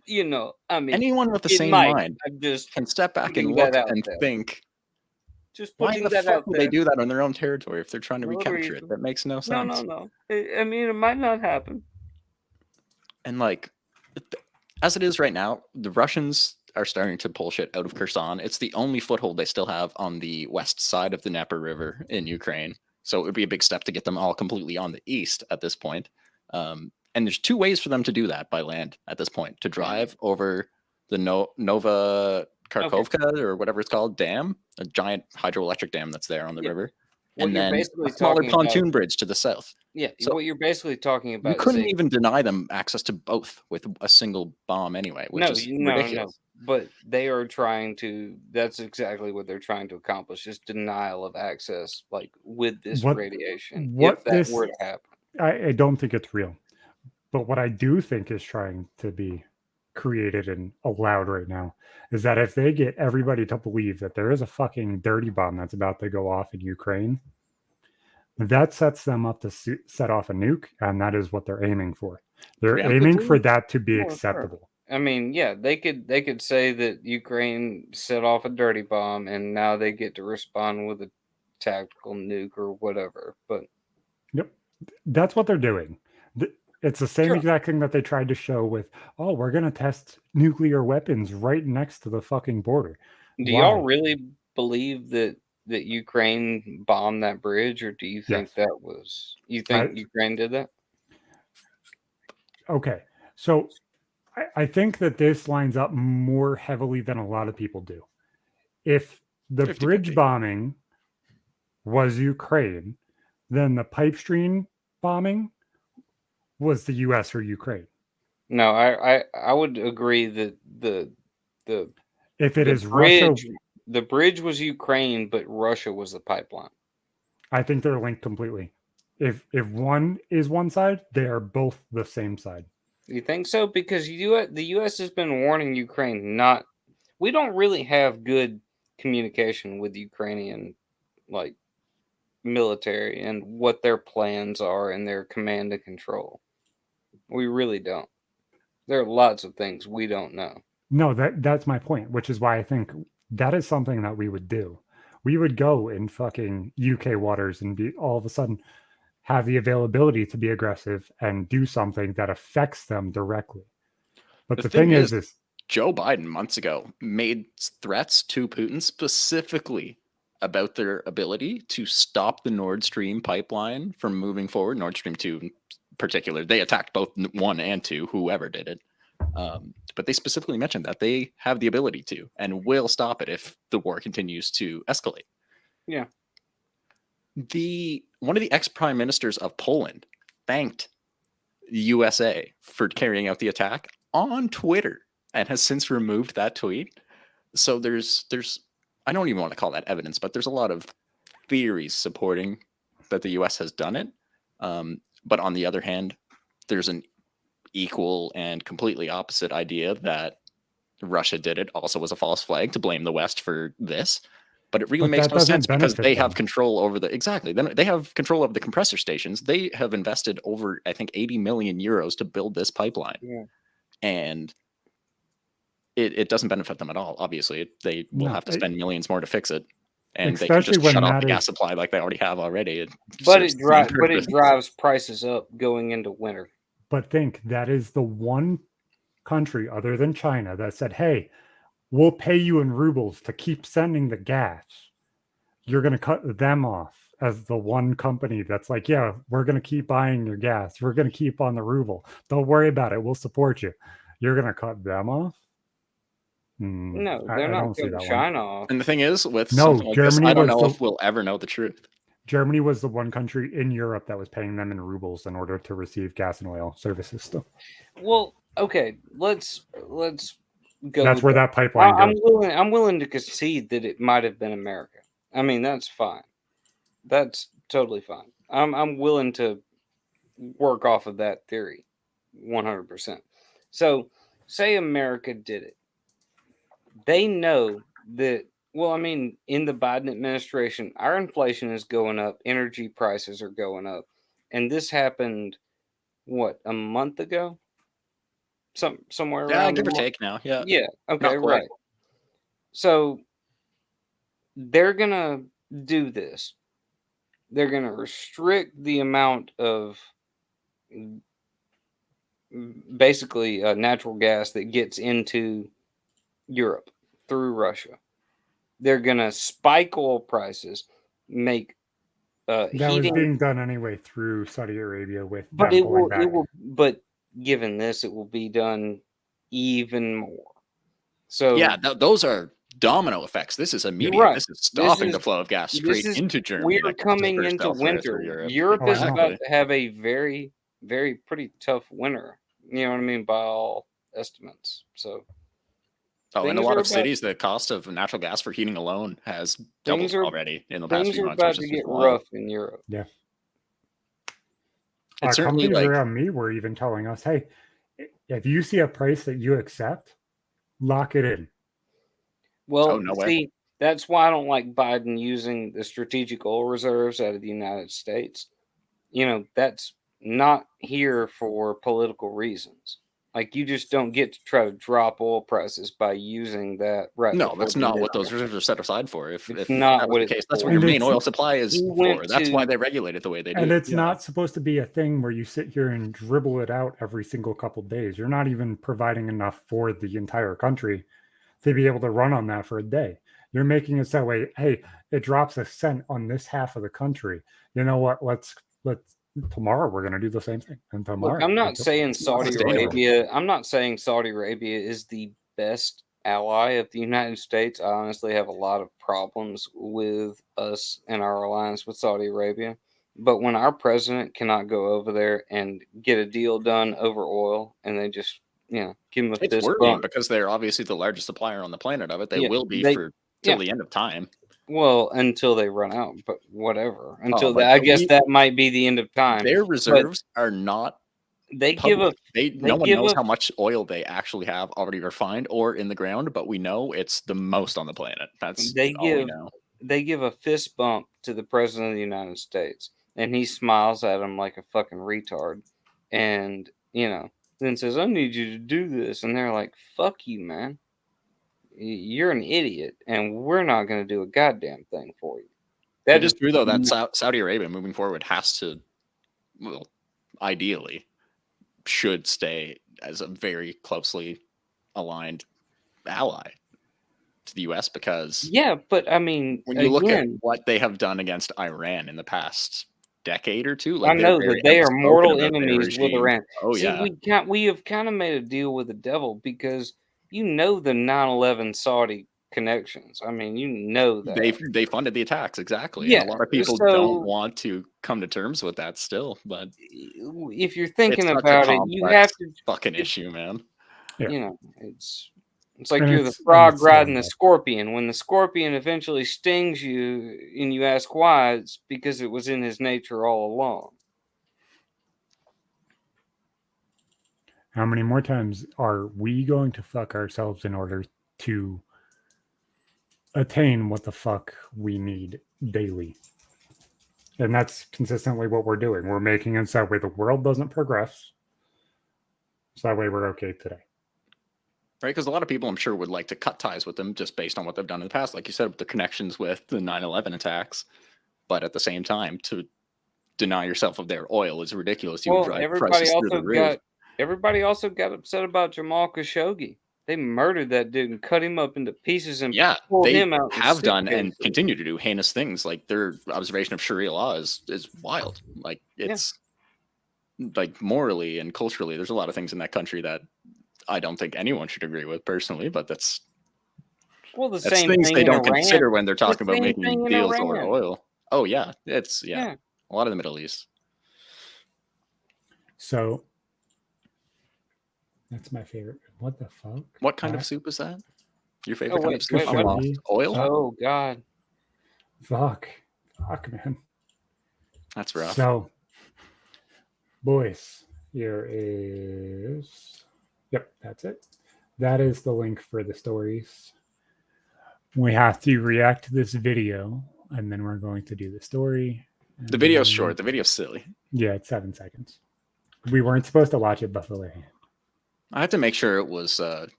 I mean, anyone with the it same might. mind I'm just can step back and putting look that out and there. think, Just why putting the that fuck out would there. they do that on their own territory if they're trying to No recapture reason. it? That makes no sense. No. I mean, it might not happen. And like, as it is right now, the Russians are starting to pull shit out of Kherson. It's the only foothold they still have on the west side of the Dnieper River in Ukraine. So it would be a big step to get them all completely on the east at this point. And there's two ways for them to do that by land at this point: to drive over the Nova Kharkovka or whatever it's called dam, a giant hydroelectric dam that's there on the river, and then a smaller pontoon bridge to the south. Yeah, So what you're basically talking about you couldn't is even deny them access to both with a single bomb anyway, which is ridiculous. But they are trying to. That's exactly what they're trying to accomplish: is denial of access, like with this radiation. If that were to happen, I don't think it's real. But what I do think is trying to be created and allowed right now is that if they get everybody to believe that there is a fucking dirty bomb that's about to go off in Ukraine, that sets them up to set off a nuke, and that is what they're aiming for. They're aiming for that to be acceptable. I mean, yeah, they could say that Ukraine set off a dirty bomb, and now they get to respond with a tactical nuke or whatever. But yep, that's what they're doing. It's the same exact thing that they tried to show with, oh, we're going to test nuclear weapons right next to the fucking border. Do y'all really believe that Ukraine bombed that bridge, or do you think you think Ukraine did that? Okay, so I think that this lines up more heavily than a lot of people do. If the 50-50. Bridge bombing was Ukraine, then the pipe stream bombing was the U.S. or Ukraine. No, I would agree that if it is bridge, Russia, the bridge was Ukraine, but Russia was the pipeline. I think they're linked completely. If one is one side, they are both the same side. You think so? Because the U.S. has been warning Ukraine not. We don't really have good communication with Ukrainian military and what their plans are and their command and control. We really don't. There are lots of things we don't know. No, that's my point, which is why I think that is something that we would do. We would go in fucking UK waters and be all of a sudden have the availability to be aggressive and do something that affects them directly. But The the thing thing is, is Joe Biden months ago made threats to Putin specifically about their ability to stop the Nord Stream pipeline from moving forward. Nord Stream 2 in particular. They attacked both 1 and 2, whoever did it. But they specifically mentioned that they have the ability to and will stop it if the war continues to escalate. Yeah. One of the ex-prime ministers of Poland thanked the USA for carrying out the attack on Twitter and has since removed that tweet. So there's I don't even want to call that evidence, but there's a lot of theories supporting that the US has done it. But on the other hand, there's an equal and completely opposite idea that Russia did it, also was a false flag to blame the West for this. But it really But makes that no sense doesn't because benefit they have them. control over they have control over the compressor stations. They have invested over, I think, 80 million euros to build this pipeline. Yeah. And it doesn't benefit them at all. Obviously, they will have to spend millions more to fix it. And they can Especially just when shut off that the gas is- supply like they already have already. But it drives prices up going into winter. But think that is the one country other than China that said, hey, we'll pay you in rubles to keep sending the gas. You're going to cut them off as the one company that's like, yeah, we're going to keep buying your gas. We're going to keep on the ruble. Don't worry about it. We'll support you. You're going to cut them off? No, I they're not don't see cutting that one. China off. And the thing is, with No, something like this, Germany I don't was know the- if we'll ever know the truth. Germany was the one country in Europe that was paying them in rubles in order to receive gas and oil services still. Well, okay, let's go. That's with where that pipeline goes. I'm willing to concede that it might have been America. I mean, that's fine. That's totally fine. I'm willing to work off of that theory 100%. So, say America did it. They know that, well, I mean, in the Biden administration, our inflation is going up, energy prices are going up. And this happened, what, a month ago? Somewhere Yeah, around give or there. take now. Yeah. Yeah, okay, Not quite. right. So they're going to do this. They're going to restrict the amount of basically natural gas that gets into Europe through Russia. They're going to spike oil prices, make That was heating. being done anyway through Saudi Arabia with But them it going will, back. but given this, it will be done even more. So Yeah, those are domino effects. This is immediate. right. This is stopping This the is- flow of gas this straight is- into Germany. we're that can coming disperse into elsewhere winter. through Europe. Europe Oh, I is know. about to have a very, very pretty tough winter. You know what I mean? By all estimates. So Oh, in a things lot are of about- cities, the cost of natural gas for heating alone has doubled Things are- already in the past things few are months. about Which to is get just wild. rough in Europe. Yeah. It's certainly companies like around me were even telling us, hey, if you see a price that you accept, lock it in. Well, Oh, no way. see, that's why I don't like Biden using the strategic oil reserves out of the United States. You know, that's not here for political reasons. Like, you just don't get to try to drop oil prices by using that right. no, before that's the not what midterm. those reserves are set aside for. If not that was what the it's case, that's for. what your And main it's- oil supply is He for. went That's why to- they regulate it the way they do. And it's Yeah. not supposed to be a thing where you sit here and dribble it out every single couple days. You're not even providing enough for the entire country to be able to run on that for a day. You're making it that way, hey, it drops a cent on this half of the country. You know what? Let's tomorrow we're going to do the same thing. And tomorrow, Look, I'm not saying Saudi sustainable. Arabia. I'm not saying Saudi Arabia is the best ally of the United States. I honestly have a lot of problems with us and our alliance with Saudi Arabia. But when our president cannot go over there and get a deal done over oil, and they just give him a It's fist worrying bump. because they're obviously the largest supplier on the planet of it. They Yeah, will be they- for till yeah. the end of time. Well, until they run out, but whatever. Until but I guess that might be the end of time. Their reserves are not They give public. a No one give knows a- how much oil they actually have already refined or in the ground, but we know it's the most on the planet. That's They all we give- know. they give a fist bump to the president of the United States, and he smiles at him like a fucking retard. And then says, I need you to do this. And they're like, fuck you, man. You're an idiot, and we're not going to do a goddamn thing for you. It is true, though, that Saudi Arabia moving forward has to, well, ideally, should stay as a very closely aligned ally to the U.S. because but I mean, when you look at what they have done against Iran in the past decade or two, I know that they are mortal enemies with Iran. Oh, yeah. We have kind of made a deal with the devil because the 9/11 Saudi connections. I mean, that they funded the attacks, exactly. Yeah, and a lot of people don't want to come to terms with that still, but if you're thinking it's about it, you have to fucking issue, man. Yeah. It's like you're the frog riding the scorpion. When the scorpion eventually stings you and you ask why, it's because it was in his nature all along. How many more times are we going to fuck ourselves in order to attain what the fuck we need daily? And that's consistently what we're doing. We're making it so that way the world doesn't progress. So that way we're okay today. Right? Because a lot of people, I'm sure, would like to cut ties with them just based on what they've done in the past. Like you said, with the connections with the 9/11 attacks. But at the same time, to deny yourself of their oil is ridiculous. You would drive prices through the roof. Everybody also got upset about Jamal Khashoggi. They murdered that dude and cut him up into pieces and pulled him out. They have done and continue to do heinous things. Like their observation of Sharia law is wild. Like it's like morally and culturally, there's a lot of things in that country that I don't think anyone should agree with personally, but that's the same things thing they don't Iran. consider when they're talking about making deals over oil. Oh yeah, it's a lot of the Middle East. So that's my favorite. What the fuck? What kind of soup is that? Your favorite kind of soup? Oil? Oh God. Fuck, man. That's rough. So, boys, here is. Yep, that's it. That is the link for the stories. We have to react to this video, and then we're going to do the story. The video's short. The video's silly. Yeah, it's 7 seconds. We weren't supposed to watch it beforehand. I had to make sure it was. I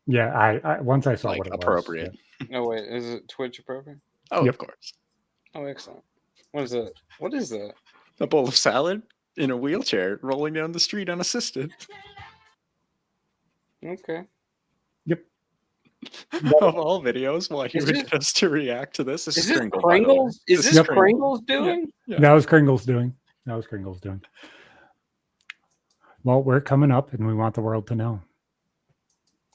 once I saw what it appropriate. was. Yeah. No wait, is it Twitch appropriate? Oh, of course. Oh, excellent. What is that? What is that? A bowl of salad in a wheelchair rolling down the street unassisted. Okay. Yep. Of all videos, why you would get us to react to this? Is this Kringles? Is this Kringles doing? Yeah. That was Kringles doing. Well, we're coming up, and we want the world to know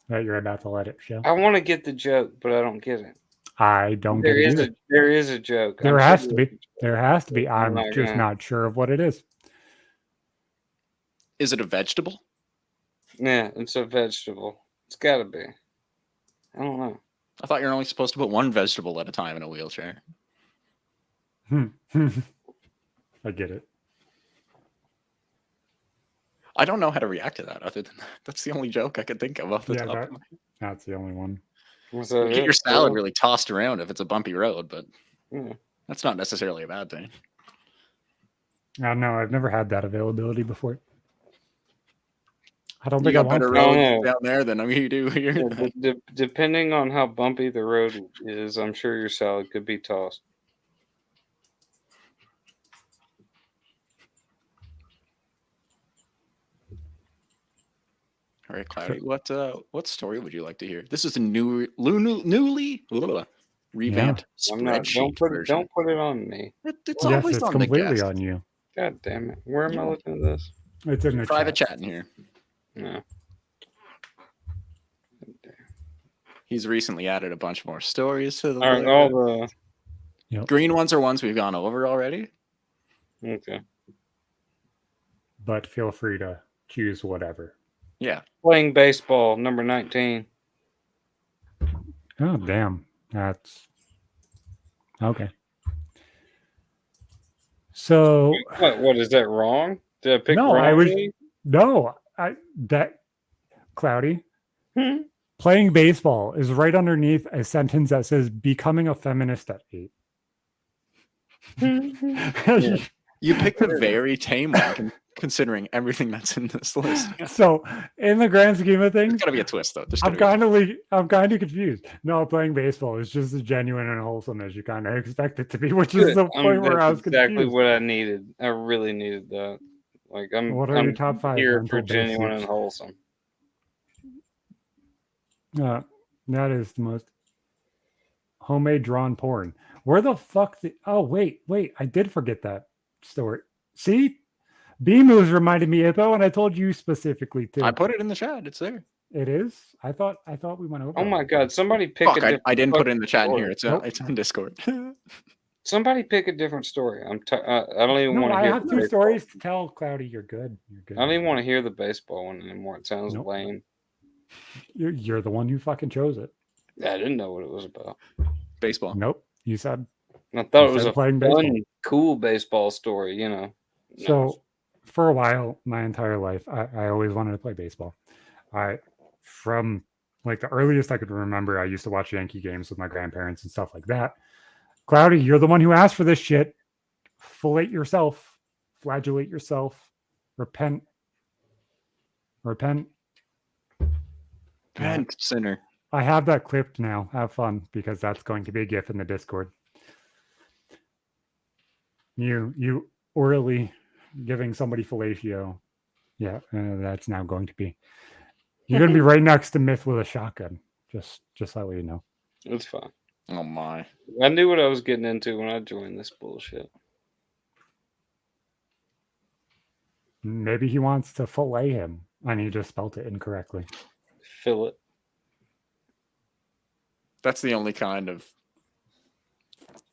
that you're about to let it show. I want to get the joke, but I don't get it. I don't get it. There is a joke. There has to be. There has to be. I'm just not sure of what it is. Is it a vegetable? Yeah, it's a vegetable. It's got to be. I don't know. I thought you're only supposed to put one vegetable at a time in a wheelchair. I get it. I don't know how to react to that other than that. That's the only joke I could think of off the top. That's the only one. Get your salad really tossed around if it's a bumpy road, but that's not necessarily a bad thing. I don't know. I've never had that availability before. I don't think I want better roads down there than you do here. Depending on how bumpy the road is, I'm sure your salad could be tossed. All right, Cloudy. What story would you like to hear? This is a newly revamped spreadsheet version. Don't put it on me. It's always it's on completely the guest. on you. God damn it! Where am I looking at this? It's in the private chat in here. No. He's recently added a bunch more stories to the list. All the green ones are ones we've gone over already. Okay. But feel free to choose whatever. Yeah. Playing baseball, number 19. Oh, damn. That's okay. So what is that wrong? Did I pick wrong? That Cloudy. Playing baseball is right underneath a sentence that says becoming a feminist at 8. You picked a very tame one, considering everything that's in this list. So, in the grand scheme of There's things, gotta be a twist, though. I'm kind of confused. No, playing baseball is just as genuine and wholesome as you kind of expect it to be, which is the point where I was exactly confused. what I needed. I really needed that. Like What are your top 5 here mental for genuine basics? and wholesome. That is the most homemade drawn porn. Where the fuck? Oh wait, I did forget that story. See, B moves reminded me, Ippo, and I told you specifically too. I put it in the chat. It's there. It is. I thought we went over. Oh my god! Somebody pick Fuck, a different. I didn't put it in the chat in story. here. It's Nope. it's on Discord. Somebody pick a different story. I don't even No, want to I hear. have the 2 baseball. stories to tell. Cloudy, you're good. You're good. I don't even want to hear the baseball one anymore. It sounds Nope. lame. You're the one who fucking chose it. I didn't know what it was about. Baseball. Nope. You said. I thought You it was said a playing fun, baseball. cool baseball story. You know. No. So, for a while, my entire life, I always wanted to play baseball. From like the earliest I could remember, I used to watch Yankee games with my grandparents and stuff like that. Cloudy, you're the one who asked for this shit. Flagellate yourself, repent. Sinner. I have that clipped now. Have fun, because that's going to be a GIF in the Discord. You orally giving somebody fellatio. Yeah, that's now going to be. You're going to be right next to Myth with a shotgun. Just so you know. It's fine. Oh my. I knew what I was getting into when I joined this bullshit. Maybe he wants to fillet him, and he just spelt it incorrectly. Fillet. That's the only kind of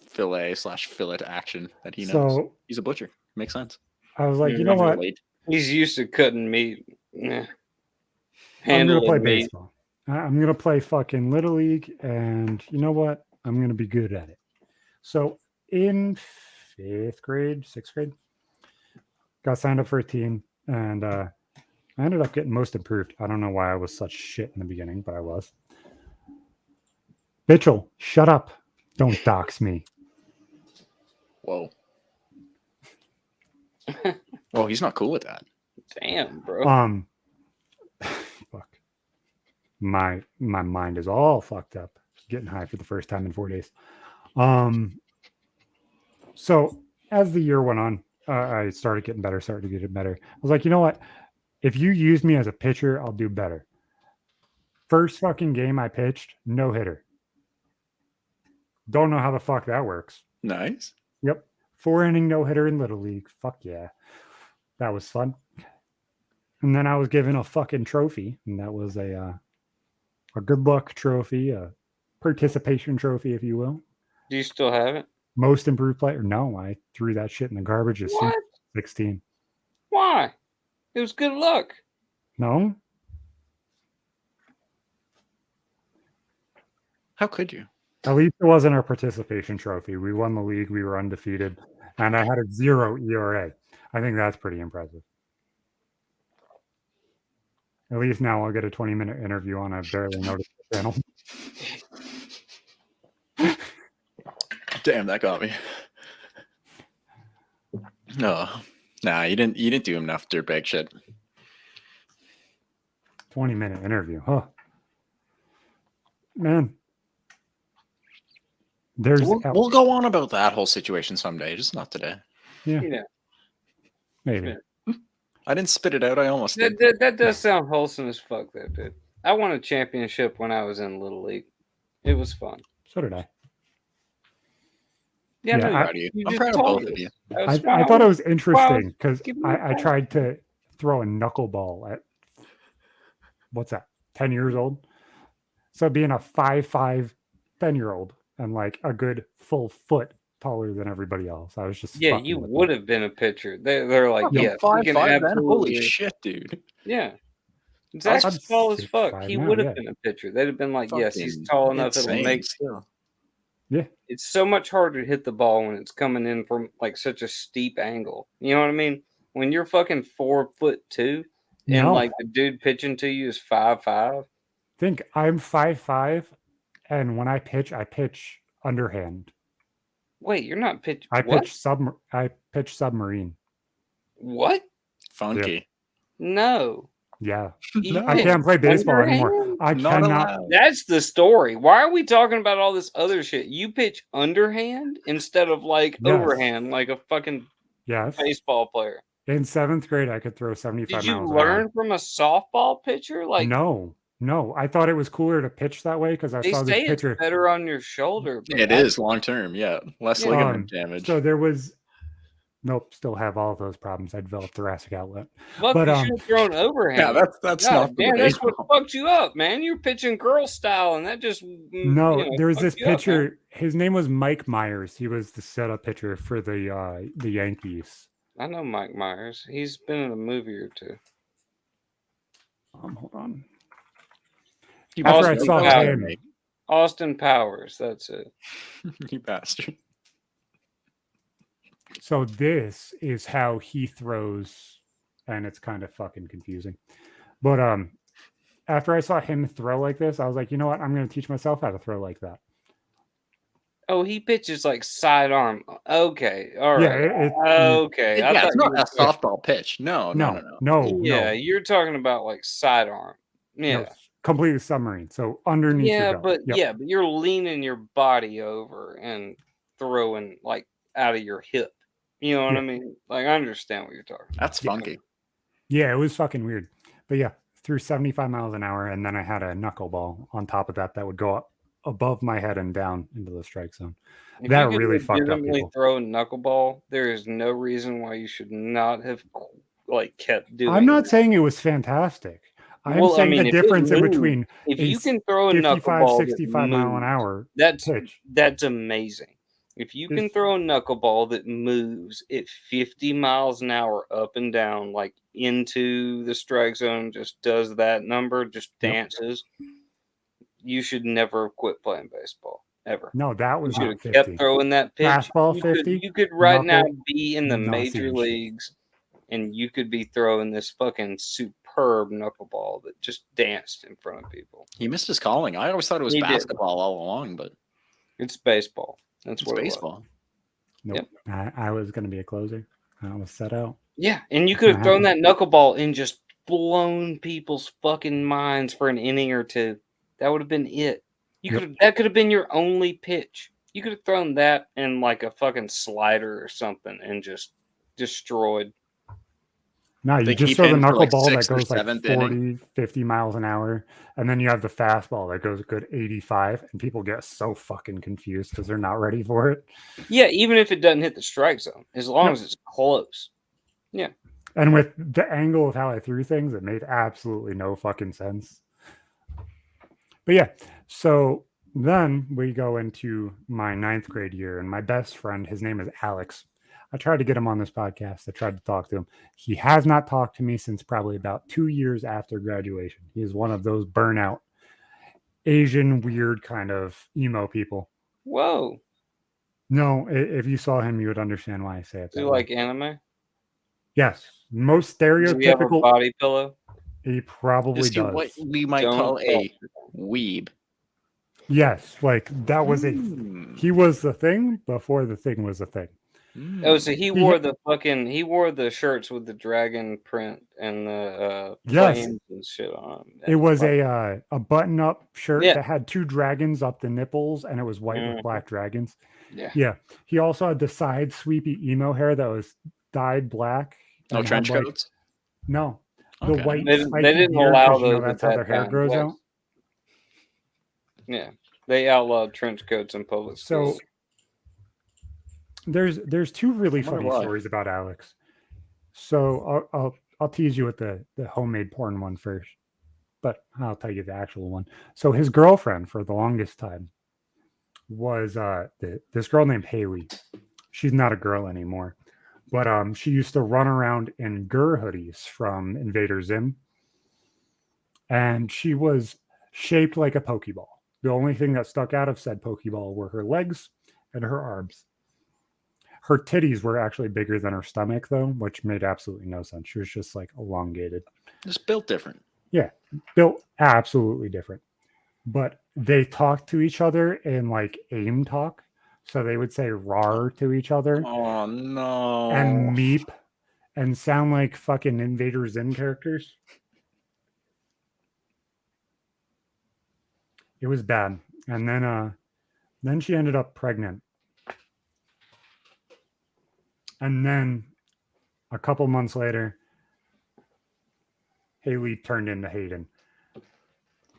fillet/fillet action that he knows. So He's a butcher. Makes sense. I was like, you know what? He's used to cutting meat. I'm Handling gonna play meat. baseball. I'm gonna play fucking Little League, and you know what? I'm gonna be good at it. So in 6th grade, got signed up for a team, and I ended up getting most improved. I don't know why I was such shit in the beginning, but I was. Mitchell, shut up! Don't dox me. Whoa. Well, he's not cool with that. Damn, bro. Fuck. My mind is all fucked up. Getting high for the first time in 4 days. So as the year went on, I started getting better. I was like, you know what? If you use me as a pitcher, I'll do better. First fucking game I pitched, no hitter. Don't know how the fuck that works. Nice. Yep. 4-inning no hitter in Little League. Fuck yeah. That was fun. And then I was given a fucking trophy, and that was a good luck trophy, a participation trophy, if you will. Do you still have it? Most improved player? No, I threw that shit in the garbage as soon as 16. Why? It was good luck. No? How could you? At least it wasn't our participation trophy. We won the league. We were undefeated. And I had a 0 ERA. I think that's pretty impressive. At least now I'll get a 20-minute interview on a barely noticed channel. Damn, that got me. No. Nah, you didn't do enough dirtbag shit. 20-minute interview. Huh. Man. We'll go on about that whole situation someday, just not today. Yeah. Yeah. Maybe. Yeah. I didn't spit it out. I almost did. That does sound wholesome as fuck, that dude. I won a championship when I was in Little League. It was fun. So did I. Yeah, Yeah, no, Proud of you. I'm just proud of told both of us. you. I thought it was interesting because Give me I a tried to throw a knuckleball at, what's that, 10 years old? So being a 5'5", 10-year-old and like a good full foot taller than everybody else. I was just Yeah, fucking you with would them. have been a pitcher. They're like, Fucking yeah, we can 5'5", then? Holy absolutely- shit, dude. Yeah. Zach's I'm tall as fuck. 6'5" He now, would have yeah. been a pitcher. They'd have been like, yes, he's Fucking tall enough. insane It'll make still. it's so much harder to hit the ball when it's coming in from like such a steep angle. You know what I mean? When you're fucking 4'2" and No. like the dude pitching to you is 5'5". Think I'm 5'5", and when I pitch underhand. Wait, you're not pitch. I What? pitched submarine. What? Funky. No. Yeah. You I pitch can't play baseball anymore. underhand? I Not cannot. allowed. That's the story. Why are we talking about all this other shit? You pitch underhand instead of like Yes. overhand, like a fucking Yes. baseball player. In 7th grade, I could throw 75 Did you miles an hour. learn from a softball pitcher? Like No. I thought it was cooler to pitch that way because I they saw this say it's pitcher. better on your shoulder. But It is long term, yeah. Less Yeah. ligament damage. So there was. Nope, still have all of those problems. I developed thoracic outlet. Fuck, But, you should have thrown overhand. Yeah, that's God not for the damn, that's what baseball. fucked you up, man. You're pitching girl style, and that just No, there was this fucked you up, man. pitcher. His name was Mike Myers. He was the setup pitcher for the Yankees. I know Mike Myers. He's been in a movie or two. Hold on. You After I Austin saw Powers. him, Austin Powers. That's it. You bastard. so this is how he throws, and it's kind of fucking confusing. But after I saw him throw like this, I was like, you know what? I'm going to teach myself how to throw like that. Oh, he pitches like sidearm. Okay, all Yeah, right. Okay, I Yeah, thought it's not you a softball pitch. No. Yeah, you're talking about like sidearm. Yeah, No, completely submarine. So underneath yeah, your gun. but Yep. but you're leaning your body over and throwing like out of your hip. You know what I mean? Like I understand what you're talking about. That's funky. Yeah, it was fucking weird. But yeah, threw 75 miles an hour, and then I had a knuckleball on top of that would go up above my head and down into the strike zone. If That you could really fucked up legitimately people. throw a knuckleball, there is no reason why you should not have like kept doing. I'm not that. saying it was fantastic. I'm Well, I saying mean, the if it difference in moved- between If a you can throw a 55, knuckleball 65 mile an hour that's pitch. that's amazing. If you can throw a knuckleball that moves at 50 miles an hour up and down, like into the strike zone, just does that number, just Yep. dances, you should never have quit playing baseball ever. No, that You was should not have 50. kept throwing that pitch. Fastball You 50, could right now knuckle, be in the not major seeing shit. leagues, and you could be throwing this fucking superb knuckleball that just danced in front of people. He missed his calling. I always thought it was He did. basketball all along, but It's baseball. That's it's what baseball. Nope. I was going to be a closer. I was set out. Yeah, and you could have thrown that knuckleball and just blown people's fucking minds for an inning or two. That would have been it. That could have been your only pitch. You could have thrown that and like a fucking slider or something and just destroyed. No, you They just keep throw the him for, like, knuckleball that sixth or goes like seventh 40, inning. 50 miles an hour. And then you have the fastball that goes a good 85. And people get so fucking confused because they're not ready for it. Yeah, even if it doesn't hit the strike zone, as long as it's close. Yeah. And with the angle of how I threw things, it made absolutely no fucking sense. But yeah, so then we go into my 9th grade year, and my best friend, his name is Alex. I tried to get him on this podcast. I tried to talk to him. He has not talked to me since probably about 2 years after graduation. He is one of those burnout, Asian, weird kind of emo people. Whoa. No, if you saw him, you would understand why I say it. Do you like anime? Yes. Most Does he have a stereotypical. body pillow? He probably Is he does. what we might Don't call a talk. weeb? Yes, like that was Mm. he was the thing before the thing was a thing. Oh, so he wore the shirts with the dragon print and the Yes. flames and shit on them. It was a button-up shirt Yeah. that had 2 dragons up the nipples, and it was white with black dragons. Yeah. Yeah. He also had the side sweepy emo hair that was dyed black. No and trench had, like- coats. No, the Okay. white. They spiky didn't beard, allow 'cause, you know, those that's at how their that hair time. grows Yes. out. Yeah, they outlawed trench coats in public So schools. there's 2 really I wonder funny why. stories about Alex. So I'll tease you with the homemade porn one first, but I'll tell you the actual one. So his girlfriend for the longest time was this girl named Haley. She's not a girl anymore, but she used to run around in Gur hoodies from Invader Zim, and she was shaped like a Pokeball. The only thing that stuck out of said Pokeball were her legs and her arms. Her titties were actually bigger than her stomach, though, which made absolutely no sense. She was just like elongated. Just built different. Yeah, built absolutely different. But they talked to each other in like AIM talk. So they would say "rar" to each other Oh no. and "meep" and sound like fucking Invader Zim characters. It was bad. And then she ended up pregnant. And then a couple months later, Haley turned into Hayden.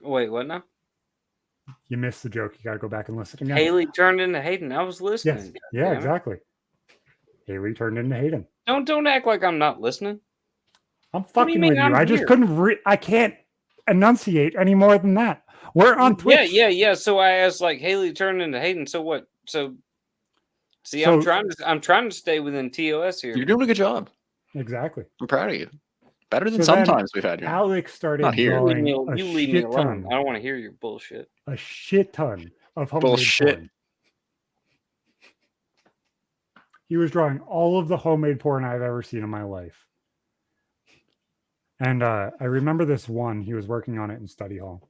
Wait, what now? You missed the joke. You got to go back and listen again. Haley turned into Hayden. I was listening. Yes. God Yeah, damn it. exactly. Haley turned into Hayden. Don't act like I'm not listening. I'm What do you fucking mean with you. I'm I just here? couldn't. I can't enunciate any more than that. We're on Twitch. Yeah. So I asked like Haley turned into Hayden. So what? So see, I'm trying to stay within TOS here. You're doing a good job. Exactly. I'm proud of you. Better than So then sometimes we've had you. Alex started Not here. drawing You a leave me shit alone. ton, I don't want to hear your bullshit. a shit ton of homemade Bullshit. porn. He was drawing all of the homemade porn I've ever seen in my life. And I remember this one, he was working on it in study hall.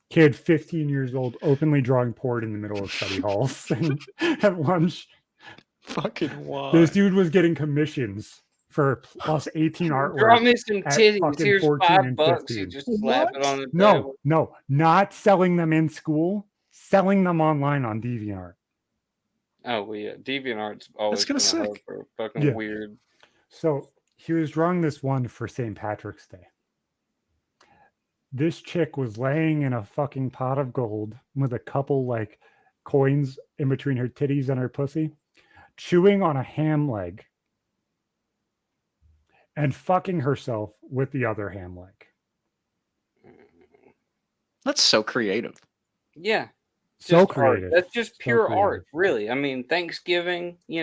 Kid, 15 years old, openly drawing porn in the middle of study halls and at lunch. Fucking why? This dude was getting commissions for plus 18 Draw artwork. me some at titties. fucking Here's 14 and $5. 15. You just slap it on the No, table. no, not selling them in school, selling them online on DeviantArt. Oh well, yeah. DeviantArt's always kinda been a hub sick. for fucking Yeah. weird. So he was drawing this one for St. Patrick's Day. This chick was laying in a fucking pot of gold with a couple like coins in between her titties and her pussy, chewing on a ham leg and fucking herself with the other ham leg. That's so creative. Yeah. So Just art. creative. That's just So pure creative. art, really. I mean, Thanksgiving,